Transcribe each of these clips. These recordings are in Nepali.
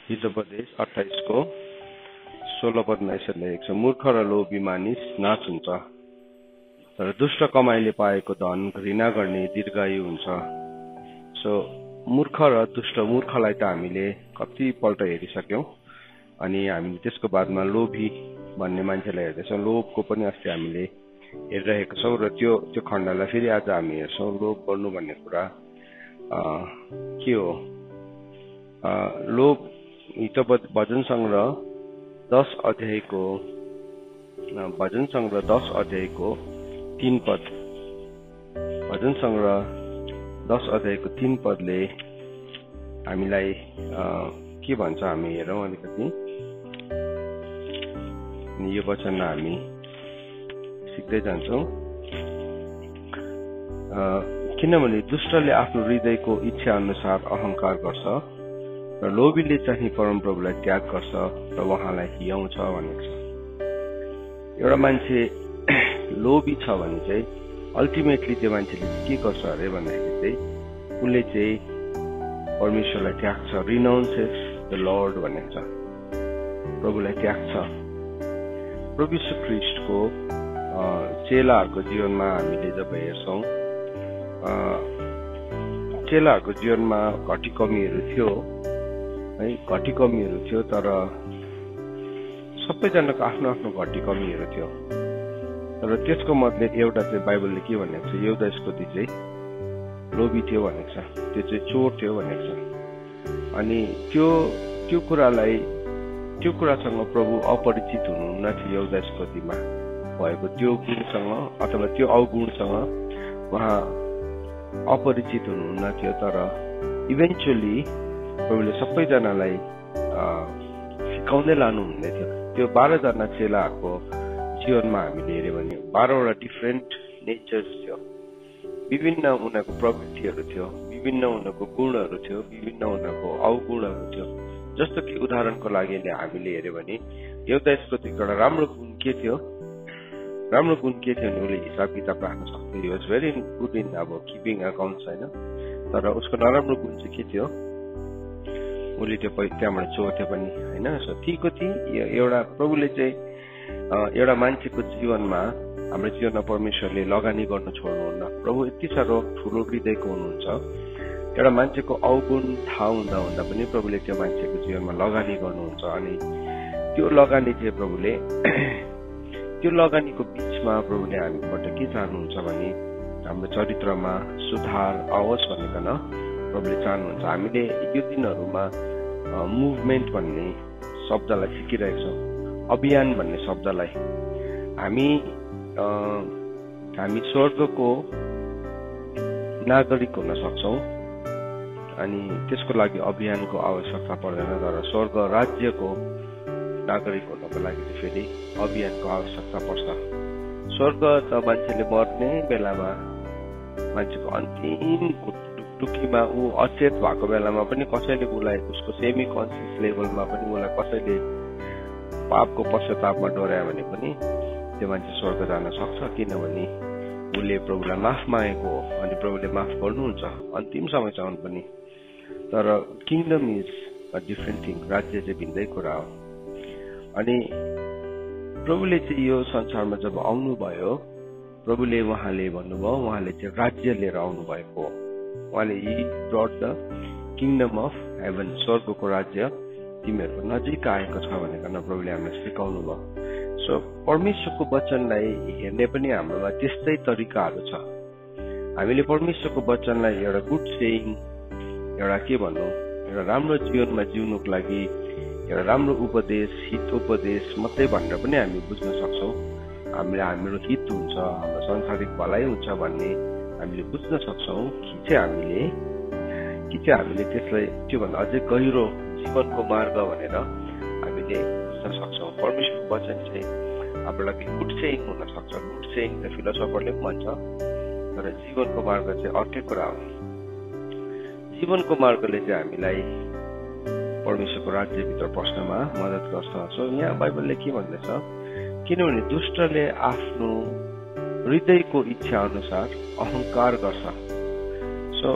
हितोपदेश 28 को 16 पदमा यसरी लेखेको छ, मूर्ख र लोभी मानिस नाश हुन्छ, तर दुष्ट कमाइले पाएको धन घृणा गर्ने दीर्घायु हुन्छ। सो मूर्ख र दुष्ट, मूर्खलाई त हामीले कतिपल्ट हेरिसक्यौं, अनि हामी त्यसको बादमा लोभी भन्ने मान्छेलाई हेर्दैछौँ। लोभको पनि अस्ति हामीले हेरिरहेका छौँ र त्यो खण्डलाई फेरि आज हामी हेर्छौँ। लोभ गर्नु भन्ने कुरा के हो? लोभ भजन संग्रह 10 अध्यायको 3 पद, भजन संग्रह 10 अध्यायको 3 पदले हामीलाई के भन्छ हामी हेरौँ अलिकति। यो वचनमा हामी सिक्दै जान्छौँ। किनभने दुष्टले आफ्नो हृदयको इच्छा अनुसार अहंकार गर्छ र लोभीले चाहिँ परमप्रभुलाई त्याग गर्छ र उहाँलाई हियाउँछ भनेको छ। एउटा मान्छे लोभी छ भने चाहिँ अल्टिमेटली त्यो मान्छेले के गर्छ अरे भन्दाखेरि चाहिँ उसले चाहिँ परमेश्वरलाई त्याग्छ। रिनाउन्सेस द लर्ड भनेको छ, प्रभुलाई त्याग्छ। प्रभु यीशु ख्रीष्टको चेलाहरूको जीवनमा हामीले जब हेर्छौँ, चेलाहरूको जीवनमा घटी कमीहरू थियो है, घटी कमीहरू थियो, तर सबैजनाको आफ्नो आफ्नो घटी कमीहरू थियो। तर त्यसको मतलब एउटा चाहिँ बाइबलले के भनेको छ, एउटा स्कोती चाहिँ लोभी थियो भनेको छ, त्यो चाहिँ चोर थियो भनेको छ। अनि त्यो कुरासँग प्रभु अपरिचित हुनुहुन्न थियो। एउटा स्कोतीमा भएको त्यो गुणसँग अथवा त्यो अवगुणसँग उहाँ अपरिचित हुनुहुन्न थियो। तर इभेन्चुअली प्रभुले सबैजनालाई सिकाउँदै लानुहुँदै थियो। त्यो 12 जना चेलाहरूको जीवनमा हामीले हेऱ्यो भने 12 वटा डिफ्रेन्ट नेचर्स थियो, विभिन्न उनीहरूको प्रवृत्तिहरू थियो, विभिन्न उनीहरूको गुणहरू थियो, विभिन्न उनीहरूको अवगुणहरू थियो। जस्तो कि उदाहरणको लागि हामीले हेऱ्यो भने एउटा यसको एउटा राम्रो गुण के थियो? राम्रो गुण के थियो भने उसले हिसाब किताब राख्न सक्थ्यो। He was very good in अब किपिङ अकाउन्ट्स होइन। तर उसको नराम्रो गुण चाहिँ के थियो? उसले त्यो त्यहाँबाट चोर्थ्यो पनि होइन। सो ठीको एउटा प्रभुले चाहिँ एउटा मान्छेको जीवनमा, हाम्रो जीवनमा परमेश्वरले लगानी गर्न छोड्नुहुन्न। प्रभु यति साह्रो ठुलो हृदयको हुनुहुन्छ, एउटा मान्छेको अवगुण थाहा हुँदा हुँदा पनि प्रभुले त्यो मान्छेको जीवनमा लगानी गर्नुहुन्छ। अनि त्यो लगानी चाहिँ प्रभुले त्यो लगानीको बिचमा प्रभुले हामीबाट के चाहनुहुन्छ भने हाम्रो चरित्रमा सुधार आओस् भनेर प्रभुले चाहनुहुन्छ। हामीले यो दिनहरूमा मुभमेन्ट भन्ने शब्दलाई सिकिरहेको छौँ, अभियान भन्ने शब्दलाई। हामी स्वर्गको नागरिक हुन सक्छौँ, अनि त्यसको लागि अभियानको आवश्यकता पर्दैन। तर स्वर्ग राज्यको नागरिक हुनको लागि चाहिँ फेरि अभियानको आवश्यकता पर्छ। स्वर्ग त मान्छेले मर्ने बेलामा, मान्छेको अन्तिम टुकीमा ऊ अचेत भएको बेलामा पनि कसैले उसलाई उसको सेमी कन्सियस लेभलमा पनि उसलाई कसैले पापको पश्चातापमा डोर्यायो भने पनि त्यो मान्छे स्वर्ग जान सक्छ, किनभने उसले प्रभुलाई माफ मागेको हो अनि प्रभुले माफ गर्नुहुन्छ अन्तिम समयसम्म पनि। तर kingdom is a different thing, राज्य चाहिँ भिन्दै कुरा हो। अनि प्रभुले चाहिँ यो संसारमा जब आउनुभयो, प्रभुले उहाँले भन्नुभयो उहाँले चाहिँ राज्य लिएर आउनु भएको हो। उहाँले ही brought the kingdom of heaven, स्वर्गको राज्य तिमीहरूको नजिक आएको छ भनेर प्रभुले हामीलाई सिकाउनु भयो। सो परमेश्वरको वचनलाई हेर्ने पनि हाम्रोमा त्यस्तै तरिकाहरू छ। हामीले परमेश्वरको वचनलाई एउटा गुड सेइङ, एउटा के भनौँ, एउटा राम्रो जीवनमा जिउनुको लागि एउटा राम्रो उपदेश, हित उपदेश मात्रै भनेर पनि हामी बुझ्न सक्छौँ। हाम्रो हित हुन्छ, हाम्रो सांसारिक भलाइ हुन्छ भन्ने हामीले बुझ्न सक्छौँ कि चाहिँ हामीले त्यसलाई त्योभन्दा अझै गहिरो जीवनको मार्ग भनेर हामीले बुझ्न सक्छौँ। परमेश्वरको वचन चाहिँ हाम्रो लागि गुड सेइङ हुन सक्छ। गुड सेइङ त फिलोसफरले पनि भन्छ, तर जीवनको मार्ग चाहिँ अर्कै कुरा हो। जीवनको मार्गले चाहिँ हामीलाई परमेश्वरको राज्यभित्र पस्नमा मद्दत गर्छ। सो यहाँ बाइबलले के भन्दैछ? किनभने दुष्टले आफ्नो हृदयको इच्छा अनुसार अहंकार गर्छ। सो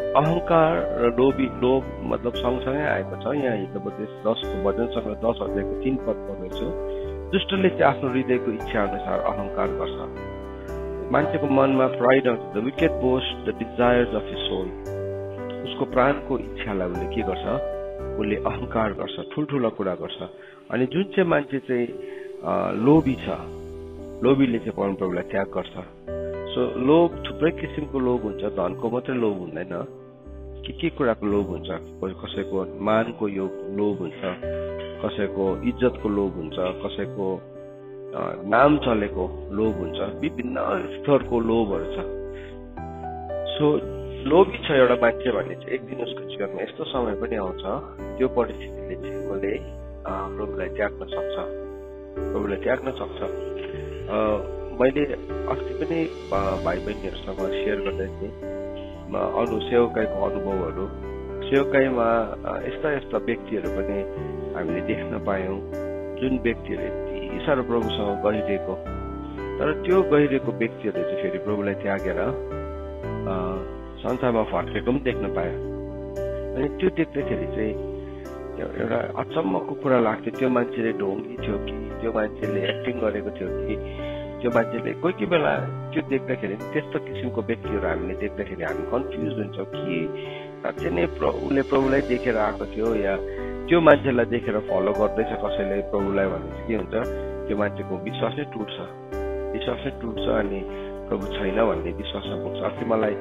अहंकार र लोभ मतलब सँगसँगै आएको छ। यहाँ हितोपदेश 10 को वचनसँग 10 अध्यायको 3 पद पढ्दैछु। दुष्टले चाहिँ आफ्नो हृदयको इच्छा अनुसार अहंकार गर्छ। मान्छेको मनमा प्राइड आउँछ। The wicked boast the desires of his soul. उसको प्राणको इच्छालाई उसले के गर्छ? उसले अहंकार गर्छ, ठुल्ठुलो कुरा गर्छ। अनि जुन चाहिँ मान्छे चाहिँ लोभी छ, लोभीले चाहिँ परमप्रभुलाई त्याग गर्छ। सो लोभ थुप्रै किसिमको लोभ हुन्छ। धनको मात्रै लोभ हुँदैन, के कुराको लोभ हुन्छ। कसैको मानको लोभ हुन्छ, कसैको इज्जतको लोभ हुन्छ, कसैको नाम चलेको लोभ हुन्छ। विभिन्न स्तरको लोभहरू छ। सो लोभी छ एउटा मान्छे भने चाहिँ एक दिन उसको जीवनमा यस्तो समय पनि आउँछ, त्यो परिस्थितिले चाहिँ उसले प्रभुलाई त्याग्न सक्छ, प्रभुलाई त्याग्न सक्छ। मैले अस्ति पनि भाइ बहिनीहरूसँग सेयर गर्दै थिएँ सेवकाईको अनुभवहरू। सेवकाईमा यस्ता व्यक्तिहरू पनि हामीले देख्न पायौँ, जुन व्यक्तिहरू यति साह्रो प्रभुसँग गहिरिएको, तर त्यो गहिरिएको व्यक्तिहरूले चाहिँ फेरि प्रभुलाई त्यागेर संसारमा फर्केको पनि देख्न पायो। अनि त्यो देख्दाखेरि चाहिँ एउटा अचम्मको कुरा लाग्थ्यो। त्यो मान्छेले ढोङ्गी थियो कि त्यो मान्छेले एक्टिङ गरेको थियो कि त्यो मान्छेले कोही बेला त्यो देख्दाखेरि त्यस्तो किसिमको व्यक्तिहरू हामीले देख्दाखेरि हामी कन्फ्युज हुन्छौँ कि साँच्चै नै उसले प्रभुलाई देखेर आएको थियो या त्यो मान्छेलाई देखेर फलो गर्दैछ कसैले प्रभुलाई भने चाहिँ के हुन्छ, त्यो मान्छेको विश्वास नै टुट्छ अनि प्रभु छैन भन्ने विश्वासमा पुग्छ। अस्ति मलाई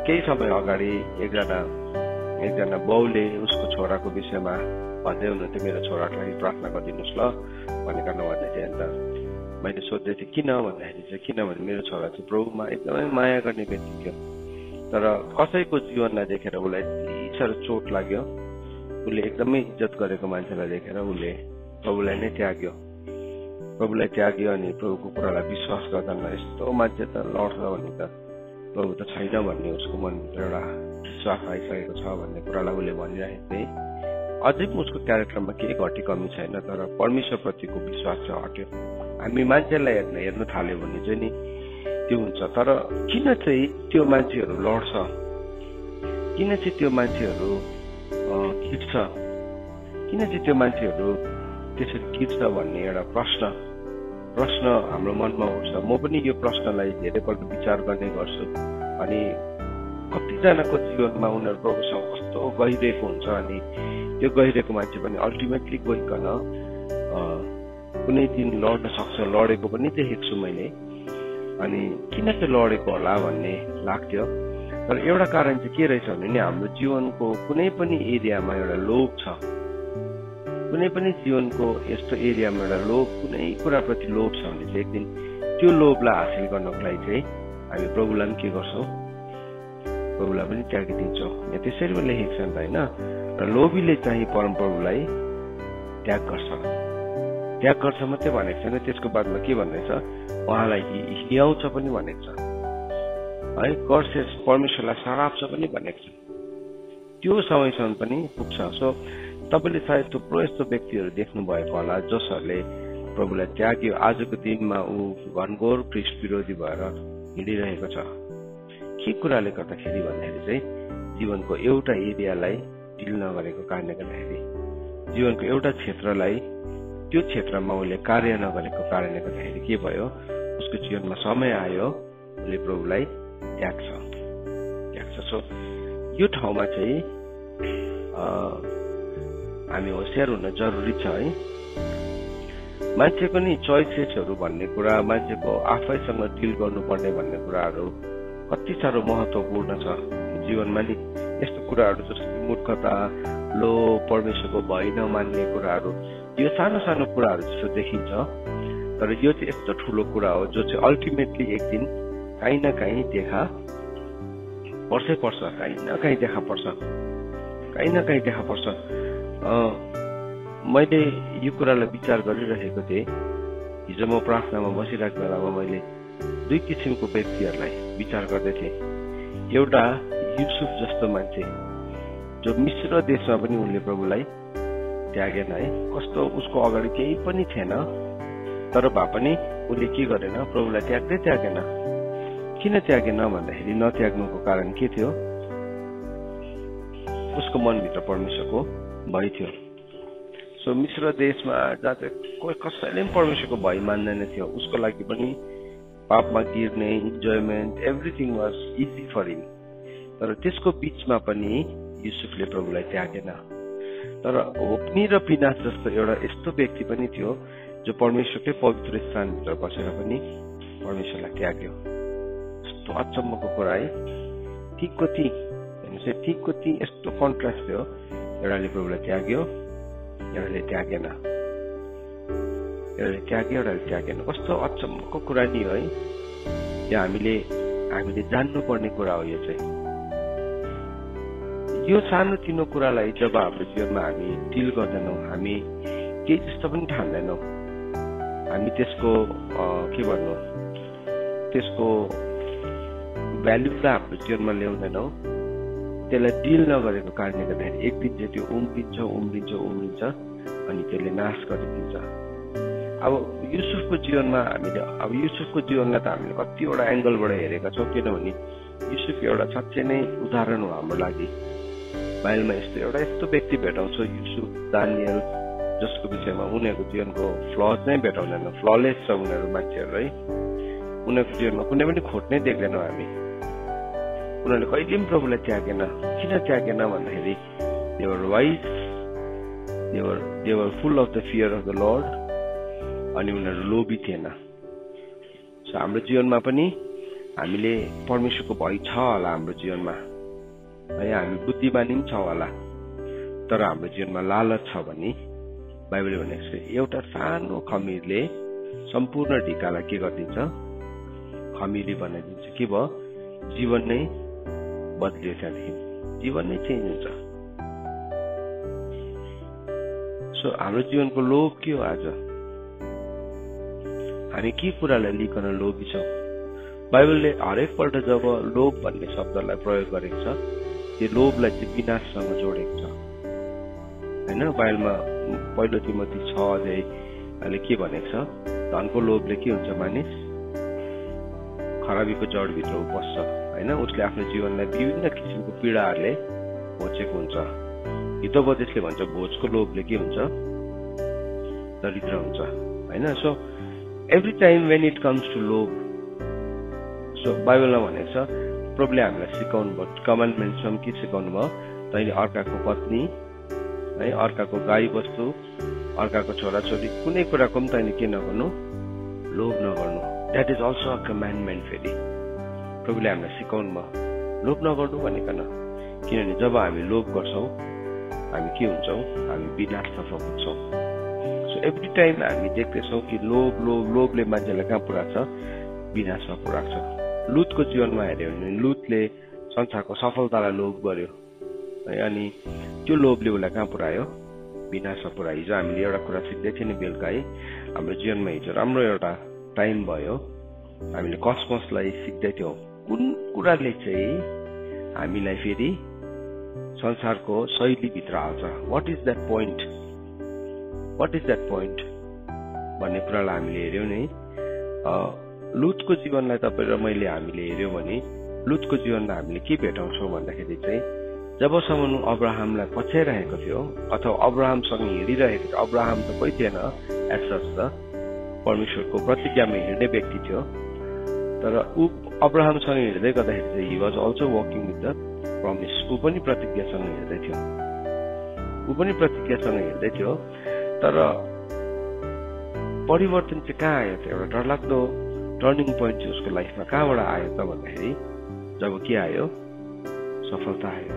केही समय अगाडि एकजना बाउले उसको छोराको विषयमा भन्दै हुनुहुन्थ्यो, मेरो छोराको लागि प्रार्थना गरिदिनुहोस् ल भनेर भन्दै थिएँ। अन्त मैले सोध्दै थिएँ किन भन्दाखेरि चाहिँ किनभने मेरो छोरा चाहिँ प्रभुमा एकदमै माया गर्ने व्यक्ति थियो, तर कसैको जीवनलाई देखेर उसलाई यति साह्रो चोट लाग्यो। उसले एकदमै इज्जत गरेको मान्छेलाई देखेर उसले प्रभुलाई नै त्याग्यो अनि प्रभुको कुरालाई विश्वास गर्दैन। यस्तो मान्छे त लड्छ भने त प्रभु त छैन भन्ने उसको मनभित्र एउटा विश्वास आइसकेको छ भन्ने कुरालाई उसले भनिरहेको थिए। अझै पनि उसको क्यारेक्टरमा केही घटी कमी छैन, तर परमेश्वरप्रतिको विश्वास चाहिँ हट्यो। हामी मान्छेलाई हेर्न थाल्यो भने चाहिँ नि त्यो हुन्छ। तर किन चाहिँ त्यो मान्छेहरू लड्छ, किन चाहिँ त्यो मान्छेहरू किट्छ, किन चाहिँ त्यो मान्छेहरू त्यसरी किट्छ भन्ने एउटा प्रश्न हाम्रो मनमा उठ्छ। म पनि यो प्रश्नलाई धेरैपल्ट विचार गर्ने गर्छु। अनि कतिजनाको जीवनमा उनीहरू प्रभुसँग कस्तो गहिरिएको हुन्छ, अनि त्यो गहिरिएको मान्छे पनि अल्टिमेटली गइकन कुनै दिन लड्न सक्छ, लडेको पनि देखेको छु मैले। अनि किन चाहिँ लडेको होला भन्ने लाग्थ्यो। तर एउटा कारण चाहिँ के रहेछ भने नि हाम्रो जीवनको कुनै पनि एरियामा एउटा लोभ छ, कुनै पनि जीवनको यस्तो एरियामा एउटा लोभ, कुनै कुराप्रति लोभ छ भने चाहिँ एक दिन त्यो लोभलाई हासिल गर्नको लागि चाहिँ हामी प्रभुलाई पनि के गर्छौँ, प्रभुलाई पनि त्यागिदिन्छौँ। यहाँ त्यसरी पनि लेखेको छ नि त होइन। र लोभीले चाहिँ परमप्रभुलाई त्याग गर्छ मात्रै भनेको छैन, त्यसको बादमा के भन्दैछ, उहाँलाई हिँड्याउँछ पनि भनेको छ है, कर्सेस परमेश्वरलाई सराप्छ पनि भनेको छ। त्यो समयसम्म पनि पुग्छ। सो तपाईँले सायद थुप्रो यस्तो व्यक्तिहरू देख्नु भएको होला जसहरूले प्रभुलाई त्याग्यो। आजको दिनमा ऊ घनघोर ख्रीष्ट विरोधी भएर हिँडिरहेको छ। के कुराले गर्दाखेरि भन्दाखेरि चाहिँ जीवनको एउटा एरियालाई डिल नगरेको कारणले गर्दाखेरि, जीवनको एउटा क्षेत्रलाई त्यो क्षेत्रमा उसले कार्य नगरेको कारणले गर्दाखेरि के भयो, उसको जीवनमा समय आयो उसले प्रभुलाई त्याग्छ। सो यो ठाउँमा चाहिँ हामी होसियार हुन जरुरी छ है। मान्छेको नि चोइसेसहरू भन्ने कुरा, मान्छेको आफैसँग डिल गर्नुपर्ने भन्ने कुराहरू कति साह्रो महत्त्वपूर्ण छ जीवनमा नि। यस्तो कुराहरू जस्तो मूर्खता, लोभ, परमेश्वरको भय नमान्ने कुराहरू, यो सानो सानो कुराहरू जस्तो देखिन्छ, तर यो चाहिँ यस्तो ठुलो कुरा हो जो चाहिँ अल्टिमेटली एक दिन काहीँ न काहीँ देखा पर्छ। मैले यो कुरालाई विचार गरिरहेको थिएँ। हिजो म प्रार्थनामा बसिरहेको बेलामा मैले दुई किसिमको व्यक्तिहरूलाई विचार गर्दै थिएँ। एउटा युसुफ जस्तो मान्छे जो मिश्र देशमा पनि उनले प्रभुलाई त्यागेन है, कस्तो उसको अगाडि केही पनि थिएन, तर भए पनि उसले के गरेन, प्रभुलाई त्यागेन। किन त्यागेन भन्दाखेरि नत्याग्नुको कारण के थियो, उसको मनभित्र परमेश्वरको भय थियो। सो मिश्र देशमा जहाँ चाहिँ कोही कसैले पनि परमेश्वरको भय मान्दैन थियो, उसको लागि पनि पापमा गिर्ने, enjoyment, everything was easy for him. तर त्यसको बिचमा पनि युसुफले प्रभुलाई त्यागेन। तर होप्नी र पिनास जस्तो एउटा यस्तो व्यक्ति पनि थियो जो परमेश्वरकै पवित्र स्थानभित्र बसेर पनि परमेश्वरलाई त्याग्यो। यस्तो अचम्मको कुरा है। ठिकको ती ठिकको ती यस्तो कन्ट्रास्ट थियो। एउटाले प्रभुलाई त्याग्यो, एउटाले त्यागेन, एउटाले त्याग्यो, एउटाले त्यागेन। कस्तो अचम्मको कुरा नि है। यो हामीले जान्नुपर्ने कुरा हो। यो चाहिँ यो सानोतिनो कुरालाई जब हाम्रो जीवनमा हामी डिल गर्दैनौँ, हामी केही जस्तो पनि ठान्दैनौँ, हामी त्यसको त्यसको भ्याल्युलाई हाम्रो जीवनमा ल्याउँदैनौँ, त्यसलाई डिल नगरेको कारणले गर्दाखेरि एक दिन चाहिँ त्यो उम्रिन्छ अनि त्यसले नाश गरिदिन्छ। अब युसुफको जीवनमा युसुफको जीवनलाई त हामीले कतिवटा एङ्गलबाट हेरेका छौँ, किनभने युसुफ एउटा साँच्चै नै उदाहरण हो हाम्रो लागि। बाइबलमा यस्तो व्यक्ति भेटाउँछौँ, युसुफ, दानियल, जसको विषयमा उनीहरूको जीवनको फ्लज नै भेटाउँदैन। फ्ललेस छ उनीहरू मान्छेहरू है। उनीहरूको जीवनमा कुनै पनि खोट नै देख्दैनौँ हामी। उनीहरूले कहिले पनि प्रभुलाई त्यागेन। किन त्यागेन भन्दाखेरि they were wise, they were full of the fear of the lord. अनि उनीहरू लोभी थिएन। सो हाम्रो जीवनमा पनि हामीले परमेश्वरको भय छ होला हाम्रो जीवनमा है, हामी बुद्धिमानी पनि छ होला, तर हाम्रो जीवनमा लालच छ भने बाइबलले भनेको छ एउटा सानो खमीरले सम्पूर्ण ढिकालाई के गरिदिन्छ? खमीरी बनाइदिन्छ। के भयो? जीवन नै बदलियो। त्यहाँदेखि जीवन नै चेन्ज हुन्छ। सो हाम्रो जीवनको लोभ के हो? आज हामी के कुरालाई लिकन लोभी छौँ? बाइबलले हरेकपल्ट जब लोभ भन्ने शब्दलाई प्रयोग गरेको छ, त्यो लोभलाई चाहिँ विनाशसँग जोडेको छ होइन। बाइबलमा 1 तिमोथी 6:6 के भनेको छ? धनको लोभले के हुन्छ? मानिस खराबीको जडभित्र बस्छ होइन। उसले आफ्नो जीवनलाई विभिन्न किसिमको पीडाहरूले भोचेको हुन्छ। हितोपदेशले भन्छ भोजको लोभले के हुन्छ? दरिद्र हुन्छ होइन। So every time when it comes to लोभ, सो बाइबलमा भनेको छ प्रभुले हामीलाई सिकाउनु भयो, कमान्डमेन्ट्समा के सिकाउनु भयो? तैँले अर्काको पत्नी है, अर्काको गाई बस्तु, अर्काको छोराछोरी, कुनै कुराको पनि तैँले के नगर्नु? लोभ नगर्नु। That is also a commandment. फेरि प्रभुले हामीलाई सिकाउनु भयो लोभ नगर्नु भनेकन। किनभने जब हामी लोभ गर्छौँ हामी के हुन्छौँ? हामी विनाशतर्फ पुग्छौँ। सो एभ्री टाइम हामी देख्दैछौँ कि लोभले मान्छेलाई कहाँ पुऱ्याएको छ? विनाशमा पुऱ्याएको छ। लुतको जीवनमा हेऱ्यो भने लुतले संसारको सफलतालाई लोभ गर्यो है, अनि त्यो लोभले उसलाई कहाँ पुऱ्यायो? विनाशमा पुऱ्यायो। हिजो हामीले एउटा कुरा सिक्दै थियौँ नि बेलुका है, हाम्रो जीवनमा हिजो राम्रो एउटा टाइम भयो। हामीले कसमसलाई सिक्दै थियौँ। कुन कुराले चाहिँ हामीलाई फेरि संसारको शैलीभित्र हाल्छ? वाट इज द्याट पोइन्ट भन्ने कुरालाई हामीले हेऱ्यौँ नि। लुतको जीवनलाई तपाईँ र मैले हामीले हेऱ्यौँ भने लुतको जीवनमा हामीले के भेटाउँछौँ भन्दाखेरि चाहिँ जबसम्म अब्राहमलाई पछ्याइरहेको थियो अथवा अब्राहमसँग हिँडिरहेको थियो, अब्राहम त कोही थिएन एसस त परमेश्वरको प्रतिज्ञामा हिँड्ने व्यक्ति थियो, तर ऊ अब्राहमसँग हिँड्दै गर्दाखेरि चाहिँ he was also walking with the promise. ऊ पनि प्रतिज्ञासँग हिँड्दै थियो। तर परिवर्तन चाहिँ कहाँ आयो त? एउटा डरलाग्दो टर्निङ पोइन्ट चाहिँ उसको लाइफमा कहाँबाट आयो त भन्दाखेरि जब के आयो? सफलता आयो,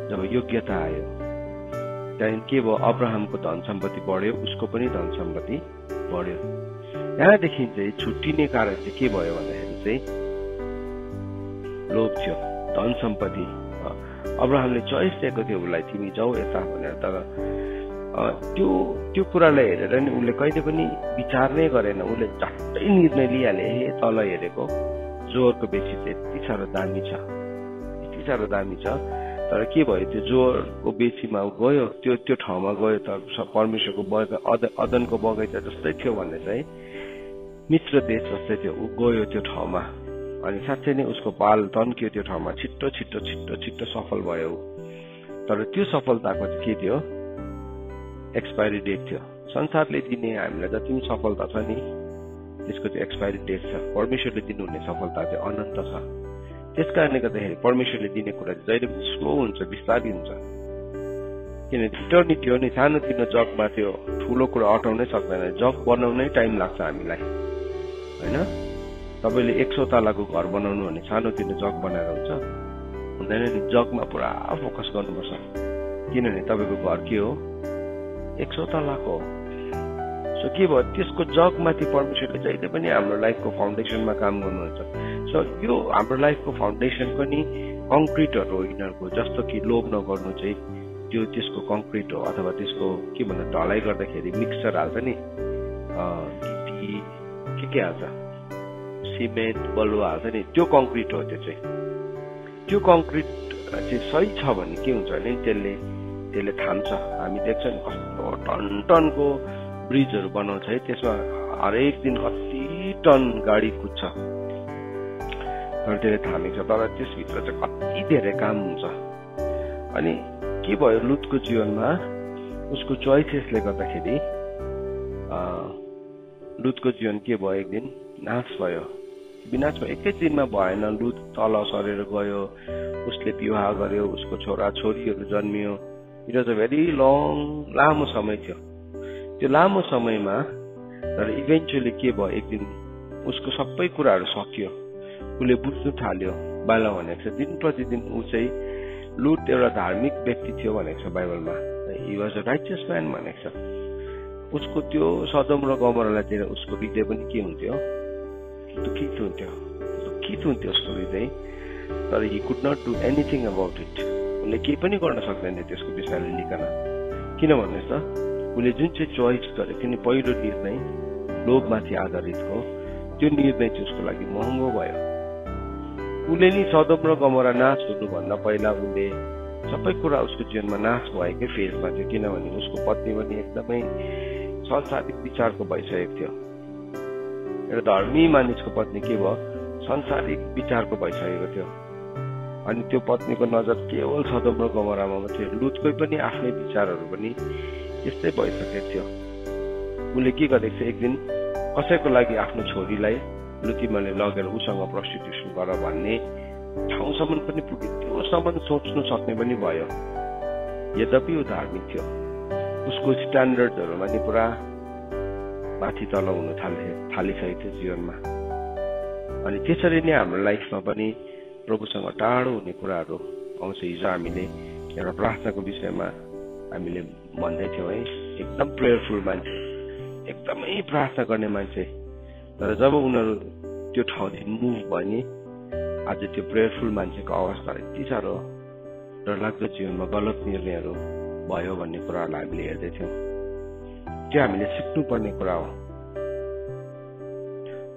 जब योग्यता आयो। त्यहाँदेखि के भयो? अब्राहमको धन सम्पत्ति बढ्यो, उसको पनि धन सम्पत्ति बढ्यो। यहाँदेखि चाहिँ छुट्टिने कारण चाहिँ के भयो भन्दाखेरि चाहिँ लोभ थियो, धन सम्पत्ति। अब्राहमले चोइस दिएको थियो उसलाई, तिमी जाऊ यता भनेर। तर त्यो कुरालाई हेरेर नि उसले कहिले पनि विचार नै गरेन। उसले झट्टै निर्णय लिइहाले। तल हेरेको जोरको बेसी चाहिँ यति साह्रो दामी छ। तर के भयो? त्यो जोरको बेसीमा गयो, त्यो ठाउँमा गयो त परमेश्वरको अदनको बगैँचा जस्तै थियो भन्ने चाहिँ मिश्र देश जस्तै थियो। ऊ गयो त्यो ठाउँमा अनि साँच्चै नै उसको बाल तन्कियो त्यो ठाउँमा। छिट्टो सफल भयो। तर त्यो सफलताको चाहिँ के थियो? एक्सपायरी डेट थियो। संसारले दिने हामीलाई जति पनि सफलता छ नि त्यसको चाहिँ एक्सपायरी डेट छ। परमेश्वरले दिनुहुने सफलता चाहिँ अनन्त छ। त्यसकारणले गर्दाखेरि परमेश्वरले दिने कुरा चाहिँ जहिले पनि स्लो हुन्छ, बिस्तारै हुन्छ। किनभने इटर्निटी हो नि, सानोतिनो जगमा त्यो ठुलो कुरा अटाउनै सक्दैन। जग बनाउनै टाइम लाग्छ हामीलाई, होइन? तपाईँले 100 तलाको घर बनाउनु भने सानोतिनो जग बनाएर हुन्छ? हुँदैन नि। जगमा पुरा फोकस गर्नुपर्छ। किनभने तपाईँको घर के हो? 100 तलाको। सो के भयो? त्यसको जगमाथि परमेश्वरले जहिले पनि हाम्रो लाइफको फाउन्डेसनमा काम गर्नुहुन्छ। सो यो हाम्रो लाइफको फाउन्डेसन पनि कङ्क्रिटहरू हो यिनीहरूको। जस्तो कि लोभ नगर्नु चाहिँ त्यो त्यसको कङ्क्रिट हो, अथवा त्यसको के भन्दा ढलाइ गर्दाखेरि मिक्सचर हाल्छ नि, गिटी के हाल्छ, सिमेन्ट बलुवा हाल्छ नि, त्यो कङ्क्रिट हो। त्यो चाहिँ त्यो कङ्क्रिट चाहिँ सही छ भने के हुन्छ भने त्यसले थाम्छ। हामी देख्छ नि कस्तो टन टनको ब्रिजहरू बनाउँछ है, त्यसमा हरेक दिन कति टन गाडी कुद्छ, तर त्यसले थामेको छ। तर त्यसभित्र चाहिँ कति धेरै काम हुन्छ। अनि के भयो लुतको जीवनमा? उसको चोइसेसले गर्दाखेरि लुतको जीवन के भयो? एक दिन नाश भयो। विनाश भयो एकै दिनमा भएन। लुत तल सरेर गयो, उसले विवाह गर्यो, उसको छोरा छोरीहरू जन्मियो। It was a very long, लामो समय थियो। त्यो लामो समयमा तर इभेन्चुअली के भयो? एक दिन उसको सबै कुराहरू सकियो। उसले बुझ्नु थाल्यो बाला भनेको छ। दिन प्रतिदिन ऊ चाहिँ लुत एउटा धार्मिक व्यक्ति थियो भनेको छ बाइबलमा। He was a righteous man भनेको छ। उसको त्यो सदम र गमोरालाई चाहिँ उसको हृदय पनि के हुन्थ्यो? दुखित हुन्थ्यो उसको हृदय। तर he could not do anything about it. उसले केही पनि गर्न सक्दैन त्यसको विषयले लिकन। किन भन्नुहोस् त? उसले जुन चाहिँ चोइस गर्यो, किन पहिलो निर्णय लोभमाथि आधारित हो, त्यो निर्णय चाहिँ उसको लागि महँगो भयो। उसले नि सदम र गमोरा नाश हुनुभन्दा पहिला उसले सबै कुरा उसको जीवनमा नाश भएकै फेजमा थियो। किनभने उसको पत्नी पनि एकदमै संसारिक विचारको भइसकेको थियो। एउटा धर्मी मानिसको पत्नी के भयो? संसारिक विचारको भइसकेको थियो। अनि त्यो पत्नीको नजर केवल सदम र गमोरामा थियो। लुतकै पनि आफ्नै विचारहरू पनि यस्तै भइसकेको थियो। उसले के गरेको छ? एक दिन कसैको लागि आफ्नो छोरीलाई लुतिमाले लगेर उसँग प्रस्टिट्युसन गर भन्ने ठाउँसम्म पनि पुग्यो। त्योसम्म सोच्नु सक्ने पनि भयो। यद्यपि ऊ धार्मिक थियो। उसको स्ट्यान्डर्डहरूमा नि पुरा माथि तल हुन थालिसकेको थियो जीवनमा। अनि त्यसरी नै हाम्रो लाइफमा पनि प्रभुसँग टाढो हुने कुराहरू आउँछ। हिजो हामीले एउटा प्रार्थनाको विषयमा हामीले भन्दै थियौँ है, एकदम प्रेयरफुल मान्छे, एकदमै प्रार्थना गर्ने मान्छे, तर जब उनीहरू त्यो ठाउँदेखि मुभ भयो नि, आज त्यो प्रेयरफुल मान्छेको अवस्था यति साह्रो डरलाग्दो जीवनमा गलत निर्णयहरू भयो भन्ने कुराहरूलाई हामीले हेर्दै थियौँ। त्यो हामीले सिक्नुपर्ने कुरा हो।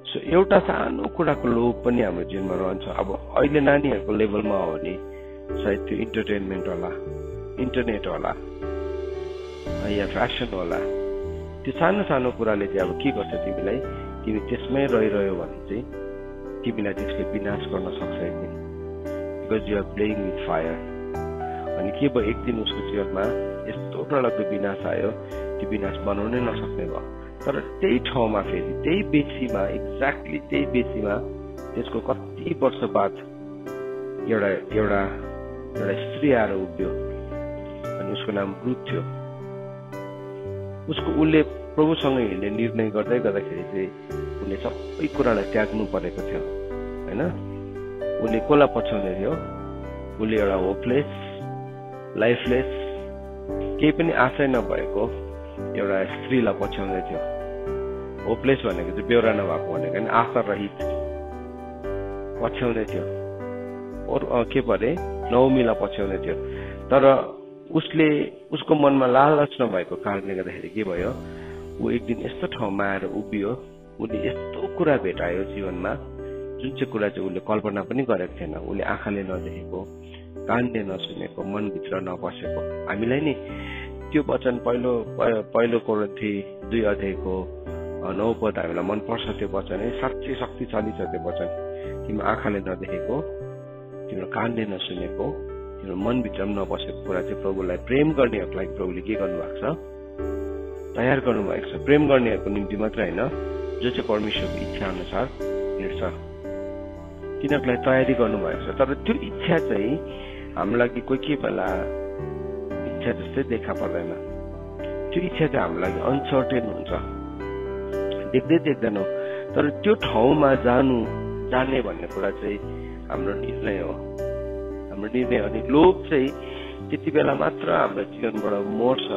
सो एउटा सानो कुराको लोभ पनि हाम्रो जीवनमा रहन्छ। अब अहिले नानीहरूको लेभलमा हो भने सायद त्यो इन्टरटेनमेन्ट होला, इन्टरनेट होला या फ्यासन होला। त्यो सानो सानो कुराले चाहिँ अब के गर्छ तिमीलाई? तिमी त्यसमै रहिरह्यो भने चाहिँ तिमीलाई त्यसले विनाश गर्न सक्छ एक दिन, because you are playing with fire. अनि के भयो? एक दिन उसको जीवनमा यस्तो डरलाग्दो विनाश आयो, त्यो विनाश बनाउनै नसक्ने भयो। तर त्यही ठाउँमा फेरि त्यही बेसीमा, एक्ज्याक्टली त्यही बेसीमा त्यसको कति वर्ष बाद एउटा स्त्री आएर उभियो। अनि उसको नाम रुथ थियो। उसले प्रभुसँग हिँड्ने निर्णय गर्दै गर्दाखेरि चाहिँ उसले सबै कुरालाई त्याग्नु परेको थियो, होइन? उसले कसलाई पछ्याउने थियो? उसले एउटा होपलेस, लाइफलेस, केही पनि आशा नभएको एउटा स्त्रीलाई पछ्याउँदै थियो। होपलेस भनेको चाहिँ बेहोरा नभएको भनेको होइन, आशा रहित पछ्याउँदै थियो। के परे? नवमीलाई पछ्याउँदै थियो। तर उसको मनमा लालच नभएको कारणले गर्दाखेरि के भयो? ऊ एक दिन यस्तो ठाउँमा आएर उभियो। उसले यस्तो कुरा भेटायो जीवनमा, जुन चाहिँ कुरा चाहिँ उसले कल्पना पनि गरेको थिएन। उसले आँखाले नदेखेको, कानले नसुनेको, मनभित्र नपसेको। हामीलाई नि त्यो वचन पहिलो कोरिन्थी 2 अध्यायको 9 पद हामीलाई मनपर्छ। त्यो वचन है साँच्चै शक्तिशाली छ। त्यो वचन तिम्रो आँखाले नदेखेको, तिम्रो कानले नसुनेको, तिम्रो मनभित्र नबसेको कुरा चाहिँ प्रभुलाई प्रेम गर्नेहरूको लागि प्रभुले के गर्नुभएको छ, तयार गर्नुभएको छ। प्रेम गर्नेहरूको निम्ति मात्र होइन, जो चाहिँ परमेश्वरको इच्छा अनुसार हिँड्छ तिनीहरूको लागि तयारी गर्नुभएको छ। तर त्यो इच्छा चाहिँ हाम्रो लागि कोही बेला इच्छा जस्तै देखा पर्दैन। त्यो इच्छा चाहिँ हाम्रो लागि अनसर्टेन हुन्छ, देख्दै देख्दैनौँ। तर त्यो ठाउँमा जाने भन्ने कुरा चाहिँ हाम्रो निर्णय हो, हाम्रो निर्णय। अनि लोभ चाहिँ त्यति बेला मात्र हाम्रो जीवनबाट मर्छ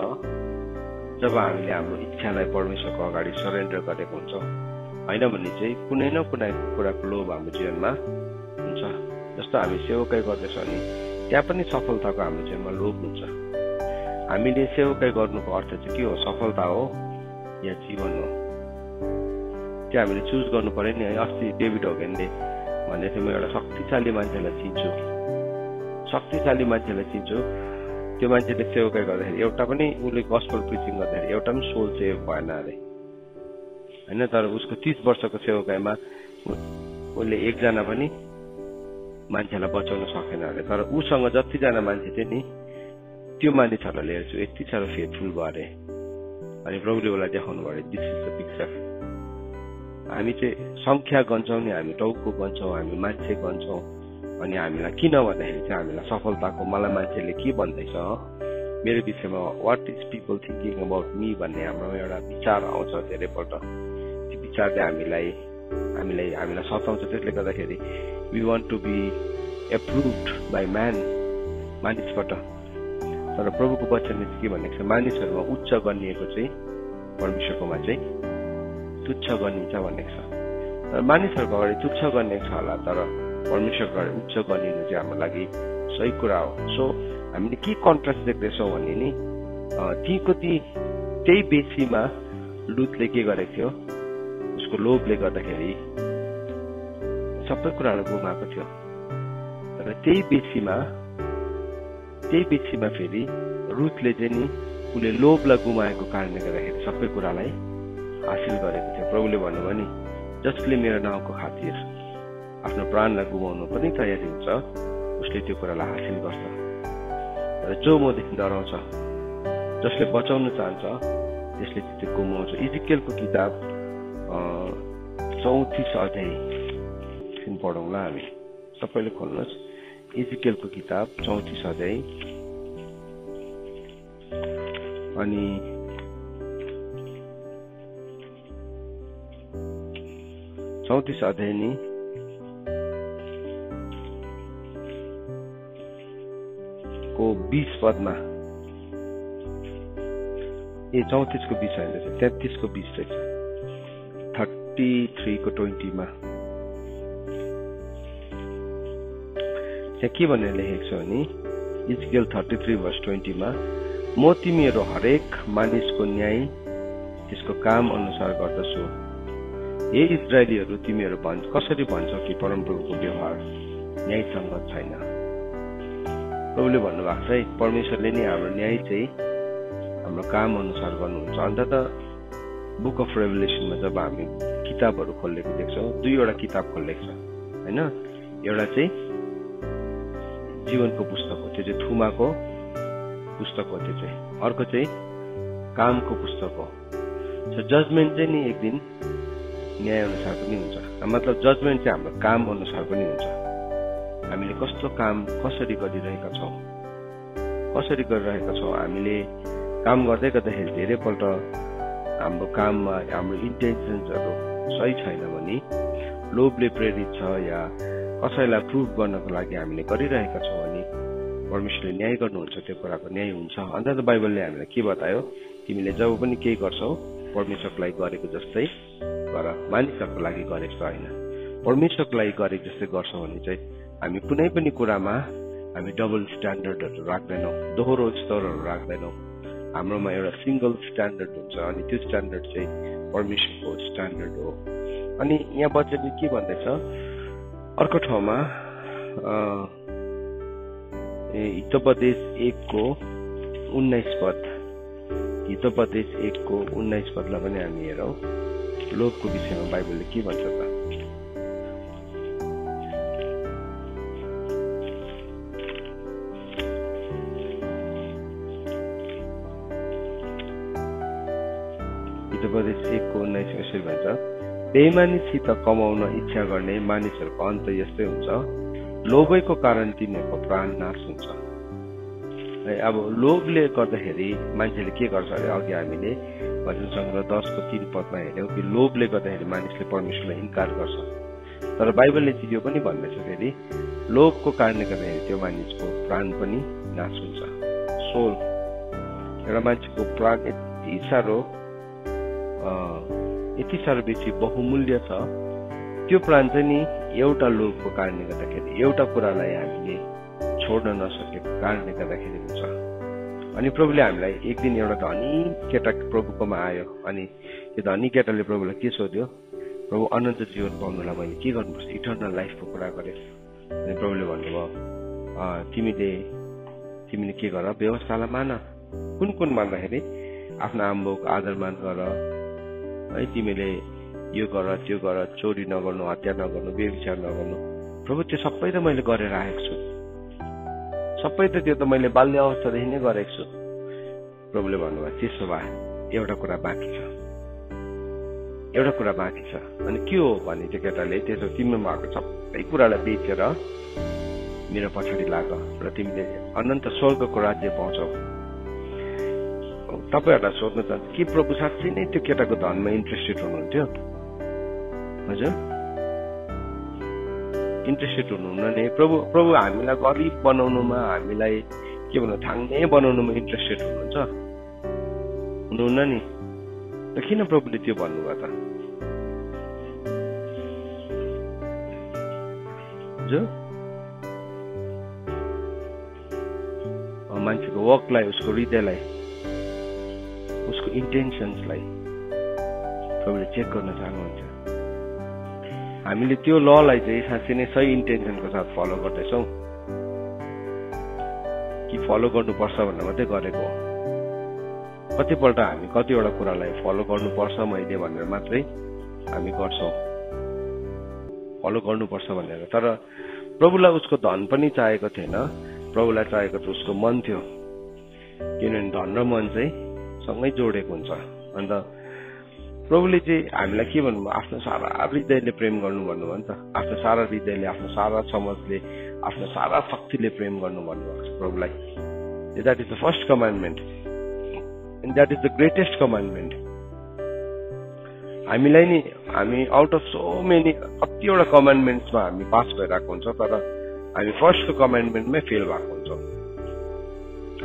जब हामीले हाम्रो इच्छालाई परमेश्वरको अगाडि सरेन्डर गरेको हुन्छौँ। होइन भने चाहिँ कुनै न कुनै कुराको लोभ हाम्रो जीवनमा हुन्छ। जस्तो हामी सेवकाई गर्दैछौँ नि, त्यहाँ पनि सफलताको हाम्रो जीवनमा लोभ हुन्छ। हामीले सेवकाई गर्नुको अर्थ चाहिँ के हो, सफलता हो या जीवन हो, त्यो हामीले चुज गर्नु पर्यो नि है। अस्ति डेभिड होगेनले भन्दै थियो, म एउटा शक्तिशाली मान्छेलाई चिन्छु, त्यो मान्छेले सेवकाई गर्दाखेरि एउटा पनि उसले गस्पल प्रिचिङ गर्दाखेरि एउटा पनि सोल सेभ भएन अरे होइन। तर उसको 30 वर्षको सेवकाईमा उसले एकजना पनि मान्छेलाई बचाउन सकेन अरे। तर उसँग जतिजना मान्छे थियो नि, त्यो मानिसहरूलाई लिएर चाहिँ यति साह्रो फेथफुल भयो अरे। अनि प्रभुले उसलाई देखाउनु भयो, दिस इज द पिक्चर। हामी चाहिँ संख्या गन्छौँ नि, हामी टाउको गन्छौँ, हामी मान्छे गन्छौँ। अनि हामीलाई किन भन्दाखेरि चाहिँ हामीलाई सफलताको, मलाई मान्छेले के भन्दैछ मेरो विषयमा, what is people thinking about me भन्ने हाम्रोमा एउटा विचार आउँछ धेरैपल्ट। त्यो विचारले हामीलाई सताउँछ। त्यसले गर्दाखेरि we want to be approved by मानिसबाट। तर प्रभुको वचनले के भनेको छ, मानिसहरूमा उच्च गनिएको चाहिँ परमेश्वरकोमा चाहिँ तुच्छ गनिन्छ भनेको छ। तर मानिसहरूको अगाडि तुच्छ गनिएको छ होला, तर परमेश्वरको अगाडि उच्च गनिनु चाहिँ हाम्रो लागि सही कुरा हो। सो हामीले के कन्ट्रास्ट देख्दैछौँ भने नि, त्यही बेसीमा लुतले के गरेको थियो, उसको लोभले गर्दाखेरि सबै कुराहरू गुमाएको थियो। तर त्यही बेसीमा फेरि रुथले चाहिँ नि उसले लोभलाई गुमाएको कारणले गर्दाखेरि सबै कुरालाई हासिल गरेको थियो। प्रभुले भन्नुभयो नि, जसले मेरो नाउँको खातिर आफ्नो प्राणलाई गुमाउनु पनि तयारी हुन्छ, उसले त्यो कुरालाई हासिल गर्छ। र जो मदेखि डराउँछ, जसले बचाउन चाहन्छ, त्यसले त्यो गुमाउँछ। इजिकेलको किताब 34 अध्याय पढौँला हामी, सबैले खोल्नुहोस्। इजिकेलको किताब 34 अध्याय अनि 34 अध्याय नि को 20 पदमा, 34 को 20 होइन, 33 को 20 रहेछ, 33 को 20 मा त्यहाँ के भनेर लेखेको छ भने, इजकेल 33 वर्ष 20 मा, म तिमीहरू हरेक मानिसको न्याय त्यसको काम अनुसार गर्दछु। हे इजरायलीहरू, तिमीहरू कसरी भन्छौ कि परमप्रभुको व्यवहार न्यायसँग छैन। प्रभुले भन्नुभएको छ है, परमेश्वरले नै हाम्रो न्याय चाहिँ हाम्रो काम अनुसार गर्नुहुन्छ। अन्त त बुक अफ रेभलेसनमा जब हामी किताबहरू खोलेको देख्छौँ, 2वटा किताब खोलेको छ होइन। एउटा चाहिँ जीवनको पुस्तक हो, त्यो चाहिँ थुमाको पुस्तक हो, त्यो चाहिँ। अर्को चाहिँ कामको पुस्तक हो। सो जजमेन्ट चाहिँ नि एक दिन न्याय अनुसार पनि हुन्छ। मतलब जजमेन्ट चाहिँ हाम्रो काम अनुसार पनि हुन्छ। हामीले कस्तो काम कसरी गरिरहेका छौँ, हामीले काम गर्दै गर्दाखेरि धेरैपल्ट हाम्रो काममा हाम्रो इन्टेन्सन्सहरू सही छैन भने, लोभले प्रेरित छ या कसैलाई प्रुभ गर्नको लागि हामीले गरिरहेका छौँ भने परमेश्वरले न्याय गर्नुहुन्छ, त्यो कुराको न्याय हुन्छ। अन्त त बाइबलले हामीलाई के बतायो, तिमीले जब पनि केही गर्छौ परमेश्वरको लागि गरेको जस्तै गर, मानिसहरूको लागि गरेको होइन। परमेश्वरको लागि गरेको जस्तै गर्छौँ भने चाहिँ हामी कुनै पनि कुरामा हामी डबल स्ट्यान्डर्डहरू राख्दैनौँ, दोहोरो स्तरहरू राख्दैनौँ। हाम्रोमा एउटा सिंगल स्ट्यान्डर्ड हुन्छ, अनि त्यो स्ट्यान्डर्ड चाहिँ परमेश्वरको स्ट्यान्डर्ड हो। अनि यहाँ वचनले के भन्दैछ, अर्को ठाउँमा हितोपदेश 1 को 19 पद, हितोपदेश 1 को 19 पदलाई पनि हामी हेरौँ। लोभको विषयमा बाइबलले के भन्छ त, हितोपदेश 1:19 यसरी भन्छ, बेइमानीसित कमाउन इच्छा गर्ने मानिसहरूको अन्त यस्तै हुन्छ, लोभैको कारण तिनीहरूको प्राण नाश हुन्छ। अब लोभले गर्दाखेरि मान्छेले के गर्छ अरे, अघि हामीले भजन सङ्ग्रह 10:3 हेर्यौँ कि लोभले गर्दाखेरि मानिसले परमेश्वरलाई इन्कार गर्छ। तर बाइबलले चाहिँ यो पनि भन्दैछ फेरि लोभको कारणले गर्दाखेरि त्यो मानिसको प्राण पनि नाश हुन्छ। सोल, एउटा मान्छेको प्राण यति साह्रो बेसी बहुमूल्य छ, त्यो प्राण चाहिँ नि एउटा लोभको कारणले गर्दाखेरि, एउटा कुरालाई हामीले छोड्न नसकेको कारणले गर्दाखेरि हुन्छ। अनि प्रभुले हामीलाई एक दिन एउटा धनी केटा प्रभुकोमा आयो, अनि त्यो धनी केटाले प्रभुलाई के सोध्यो, प्रभु अनन्त जीवन पाउनुलाई मैले के गर्नुपर्छ, इटर्नल लाइफको कुरा गरे। अनि प्रभुले भन्नुभयो, तिमीले के गर, व्यवस्थालाई मान। कुन भन्दाखेरि आफ्नो आमाबाउको आदर मान गर है, तिमीले यो गर त्यो गर, चोरी नगर्नु, हत्या नगर्नु, व्यभिचार नगर्नु। प्रभु त्यो सबै त मैले गरेर आएको छु, सबै त त्यो त मैले बाल्य अवस्थादेखि नै गरेको छु। प्रभुले भन्नुभयो, त्यसो भए एउटा कुरा बाँकी छ। अनि के हो भने त्यो केटाले, त्यसो तिमीमा भएको सबै कुरालाई बेचेर मेरो पछाडि लाग र तिमीले अनन्त स्वर्गको राज्य पाउँछौ। तपाईँहरूलाई सोध्न चाहन्छु, के प्रभु साँच्चै नै त्यो केटाको धनमा इन्ट्रेस्टेड हुनुहुन्थ्यो? हजुर, इन्ट्रेस्टेड हुनुहुन्न नि। प्रभु हामीलाई गरिब बनाउनुमा, हामीलाई के भन्नु थाङ्ने बनाउनुमा इन्ट्रेस्टेड हुनुहुन्न नि। त किन प्रभुले त्यो भन्नुभयो त? हजुर, मान्छेको वर्कलाई, उसको हृदयलाई, उसको इन्टेन्सन्सलाई प्रभुले चेक गर्न चाहनुहुन्छ। हामीले त्यो ललाई चाहिँ साँच्चै नै सही इन्टेन्सनको साथ फलो गर्दैछौँ कि फलो गर्नुपर्छ भनेर मात्रै गरेको हो? कतिपल्ट हामी कतिवटा कुरालाई फलो गर्नुपर्छ मैले भनेर मात्रै हामी गर्छौँ, फलो गर्नुपर्छ भनेर। तर प्रभुलाई उसको धन पनि चाहिएको थिएन, प्रभुलाई चाहिएको त उसको मन थियो, किनभने धन र मन चाहिँ सँगै जोडेको हुन्छ। अन्त प्रभुले चाहिँ हामीलाई के भन्नुभयो, आफ्नो सारा हृदयले प्रेम गर्नु भन्नुभयो नि त। आफ्नो सारा हृदयले, आफ्नो सारा समझले, आफ्नो सारा शक्तिले प्रेम गर्नु भन्नुभएको छ प्रभुलाई। That is the first commandment and that is the greatest commandment. हामी आउट अफ सो मेनी कतिवटा कमान्डमेन्ट्समा हामी पास भइरहेको हुन्छ, तर हामी फर्स्टको कमान्डमेन्टमै फेल भएको हुन्छौँ।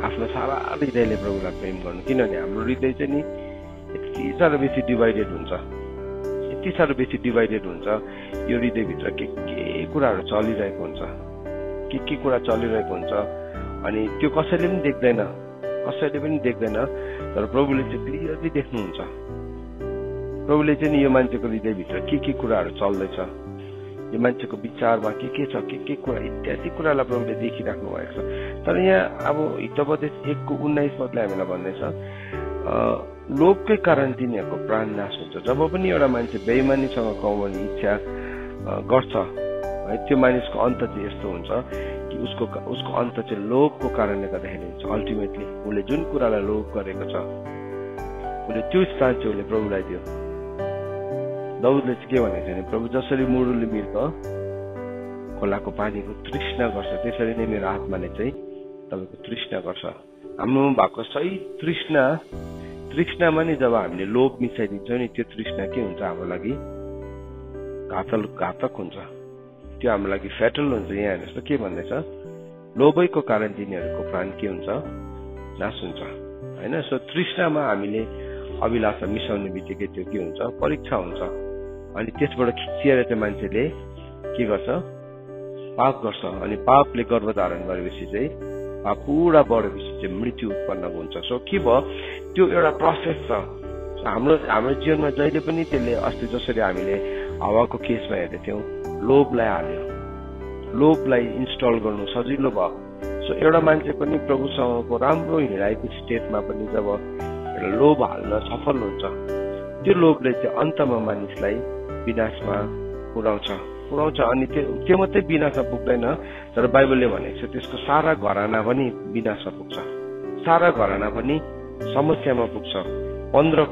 आफ्नो सारा हृदयले प्रभुलाई प्रेम गर्नु, किनभने हाम्रो हृदय चाहिँ नि यति साह्रो बेसी डिभाइडेड हुन्छ, यो हृदयभित्र के कुराहरू चलिरहेको हुन्छ, के कुरा चलिरहेको हुन्छ। अनि त्यो कसैले पनि देख्दैन, तर प्रभुले चाहिँ क्लियरली देख्नुहुन्छ। प्रभुले चाहिँ नि यो मान्छेको हृदयभित्र के कुराहरू चल्दैछ, यो मान्छेको विचारमा के छ, के कुरा इत्यादि कुरालाई प्रभुले देखिराख्नु भएको छ। तर यहाँ अब हितोपदेश 1:19 हामीलाई भन्दैछ, लोभकै कारण तिनीहरूको प्राण नाश हुन्छ। जब पनि एउटा मान्छे बेइमानीसँग कमाउने इच्छा गर्छ है, त्यो मानिसको अन्त चाहिँ यस्तो हुन्छ कि उसको अन्त चाहिँ लोभको कारणले गर्दाखेरि हुन्छ। अल्टिमेटली उसले जुन कुरालाई लोभ गरेको छ, उसले त्यो स्थान चाहिँ उसले प्रभुलाई दियो। दाउदले चाहिँ के भनेको छ भने, प्रभु जसरी मुडुले मिर्ग खोलाको पानीको तृष्णा गर्छ, त्यसरी नै मेरो आत्माले चाहिँ तपाईँको तृष्णा गर्छ। हाम्रो भएको सही तृष्णामा नि जब हामीले लोभ मिसाइदिन्छौँ नि, त्यो तृष्णा के हुन्छ, हाम्रो लागि घातक हुन्छ, त्यो हाम्रो लागि फेटल हुन्छ। यहाँ हेर्नुहोस् त के भन्दैछ, लोभैको कारण तिनीहरूको प्राण के हुन्छ, नाश हुन्छ होइन। सो तृष्णामा हामीले अभिलाषा मिसाउने बित्तिकै त्यो के हुन्छ, परीक्षा हुन्छ। अनि त्यसबाट खिचिएर चाहिँ मान्छेले के गर्छ, पाप गर्छ। अनि पापले गर्भधारण गरेपछि चाहिँ पाप पुरा बढेपछि चाहिँ मृत्यु उत्पन्न हुन्छ। सो के भयो, त्यो एउटा प्रोसेस छ हाम्रो जीवनमा। जहिले पनि त्यसले, अस्ति जसरी हामीले हावाको केसमा हेर्दै थियौँ, लोभलाई हाल्यो, लोभलाई इन्स्टल गर्नु सजिलो भयो। सो एउटा मान्छे पनि प्रभुसँगको राम्रो हिँडाएको स्टेटमा पनि जब एउटा लोभ हाल्न सफल हुन्छ, त्यो लोभले चाहिँ अन्तमा मानिसलाई विनाशमा पुर्याउँछ। अनि त्यो मात्रै विनाशमा पुग्दैन, तर बाइबलले भनेको छ त्यसको सारा घराना पनि विनाशमा पुग्छ, सारा घराना पनि समस्यामा पुग्छ। 15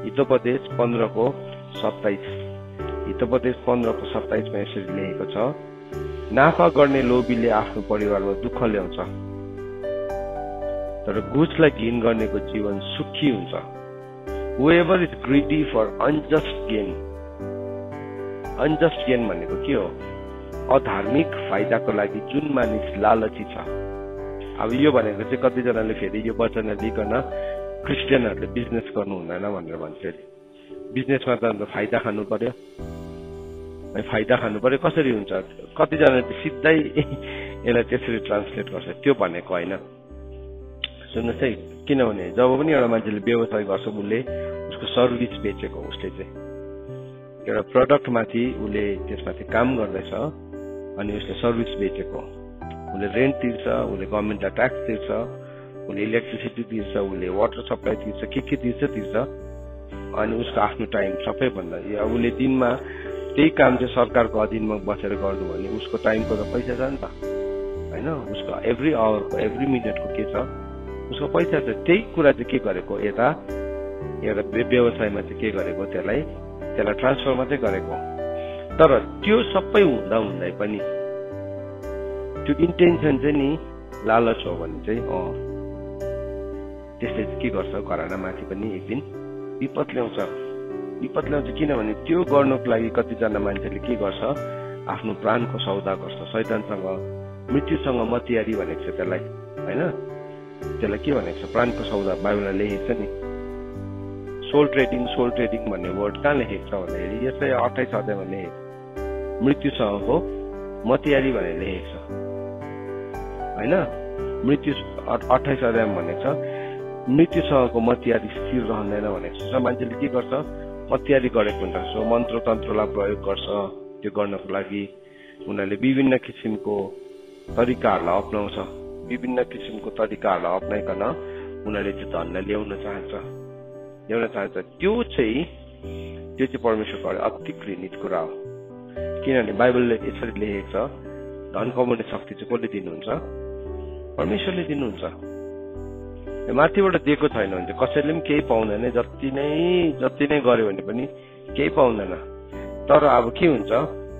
हितोपदेश 15:27 हितोपदेश 15:27 यसरी लेखेको छ, नाफा गर्ने लोभीले आफ्नो परिवारमा दुःख ल्याउँछ, तर घुसलाई घिन गर्नेको जीवन सुखी हुन्छ। Whoever is greedy for unjust gain भनेको के हो? अधार्मिक फाइदाको लागि जुन मानिस लालची छ। अब यो भनेको चाहिँ कतिजनाले फेरि यो वचन लिकन क्रिस्चियनहरूले बिजनेस गर्नु हुँदैन भनेर भन्छ। बिजनेसमा त अन्त फाइदा खानु पर्यो, फाइदा खानु पर्यो। कसरी हुन्छ? कतिजनाले सिधै यसलाई त्यसरी ट्रान्सलेट गर्छ, त्यो भनेको होइन। सुन्नुहोस् है, किनभने जब पनि एउटा मान्छेले व्यवसाय गर्छ, उसले उसको सर्भिस बेचेको, उसले चाहिँ एउटा प्रडक्टमाथि उसले त्यसमाथि काम गर्दैछ अनि उसले सर्भिस बेचेको, उसले रेन्ट तिर्छ, उसले गभर्मेन्टलाई ट्याक्स तिर्छ, उसले इलेक्ट्रिसिटी तिर्छ, उसले वाटर सप्लाई तिर्छ, के तिर्छ अनि उसको आफ्नो टाइम सबैभन्दा उसले दिनमा त्यही काम चाहिँ सरकारको अधीनमा बसेर गर्नु भने उसको टाइमको त पैसा छ नि त होइन। उसको एभ्री आवरको एभ्री मिनटको के छ, उसको पैसा छ। त्यही कुरा चाहिँ के गरेको, यता एउटा व्यवसायमा चाहिँ के गरेको, त्यसलाई ट्रान्सफर मात्रै गरेको। तर त्यो सबै हुँदा पनि त्यो इन्टेन्सन चाहिँ नि लालच हो भने चाहिँ त्यसले के गर्छ, घरानामाथि पनि एक दिन विपद ल्याउँछ। किनभने त्यो गर्नुको लागि कतिजना मान्छेले के गर्छ, आफ्नो प्राणको सौदा गर्छ। शैतानसँग, मृत्युसँग मतियारी भनेको छ त्यसलाई होइन। त्यसलाई के भनेको छ? प्राणको सौदा बाइबलमा लेखेको छ नि। सोल ट्रेडिङ भन्ने वर्ड कहाँ लेखेको छ भन्दाखेरि यसै 28 अध्यायमा लेखेको, मृत्युसँगको मतियारी भनेर लेखेको छ होइन। मृत्यु 28 अध्यायमा भनेको छ, मृत्युसँगको मतियारी स्थिर रहँदैन भनेको छ। मान्छेले के गर्छ, मतियारी गरेको हुन्छ, सो मन्त्र तन्त्रलाई प्रयोग गर्छ। त्यो गर्नको लागि उनीहरूले विभिन्न किसिमको तरिकाहरूलाई अप्नाउँछ, अप्नाइकन उनीहरूले चाहिँ धनलाई ल्याउन चाहन्छ। त्यो चाहिँ परमेश्वरको अति घृणित कुरा हो। किनभने बाइबलले यसरी लेखेको छ, धन कमाउने शक्ति चाहिँ कसले दिनुहुन्छ? परमेश्वरले दिनुहुन्छ। माथिबाट दिएको छैन भने चाहिँ कसैले पनि केही पाउँदैन। जति नै गर्यो भने पनि केही पाउँदैन। तर अब के हुन्छ,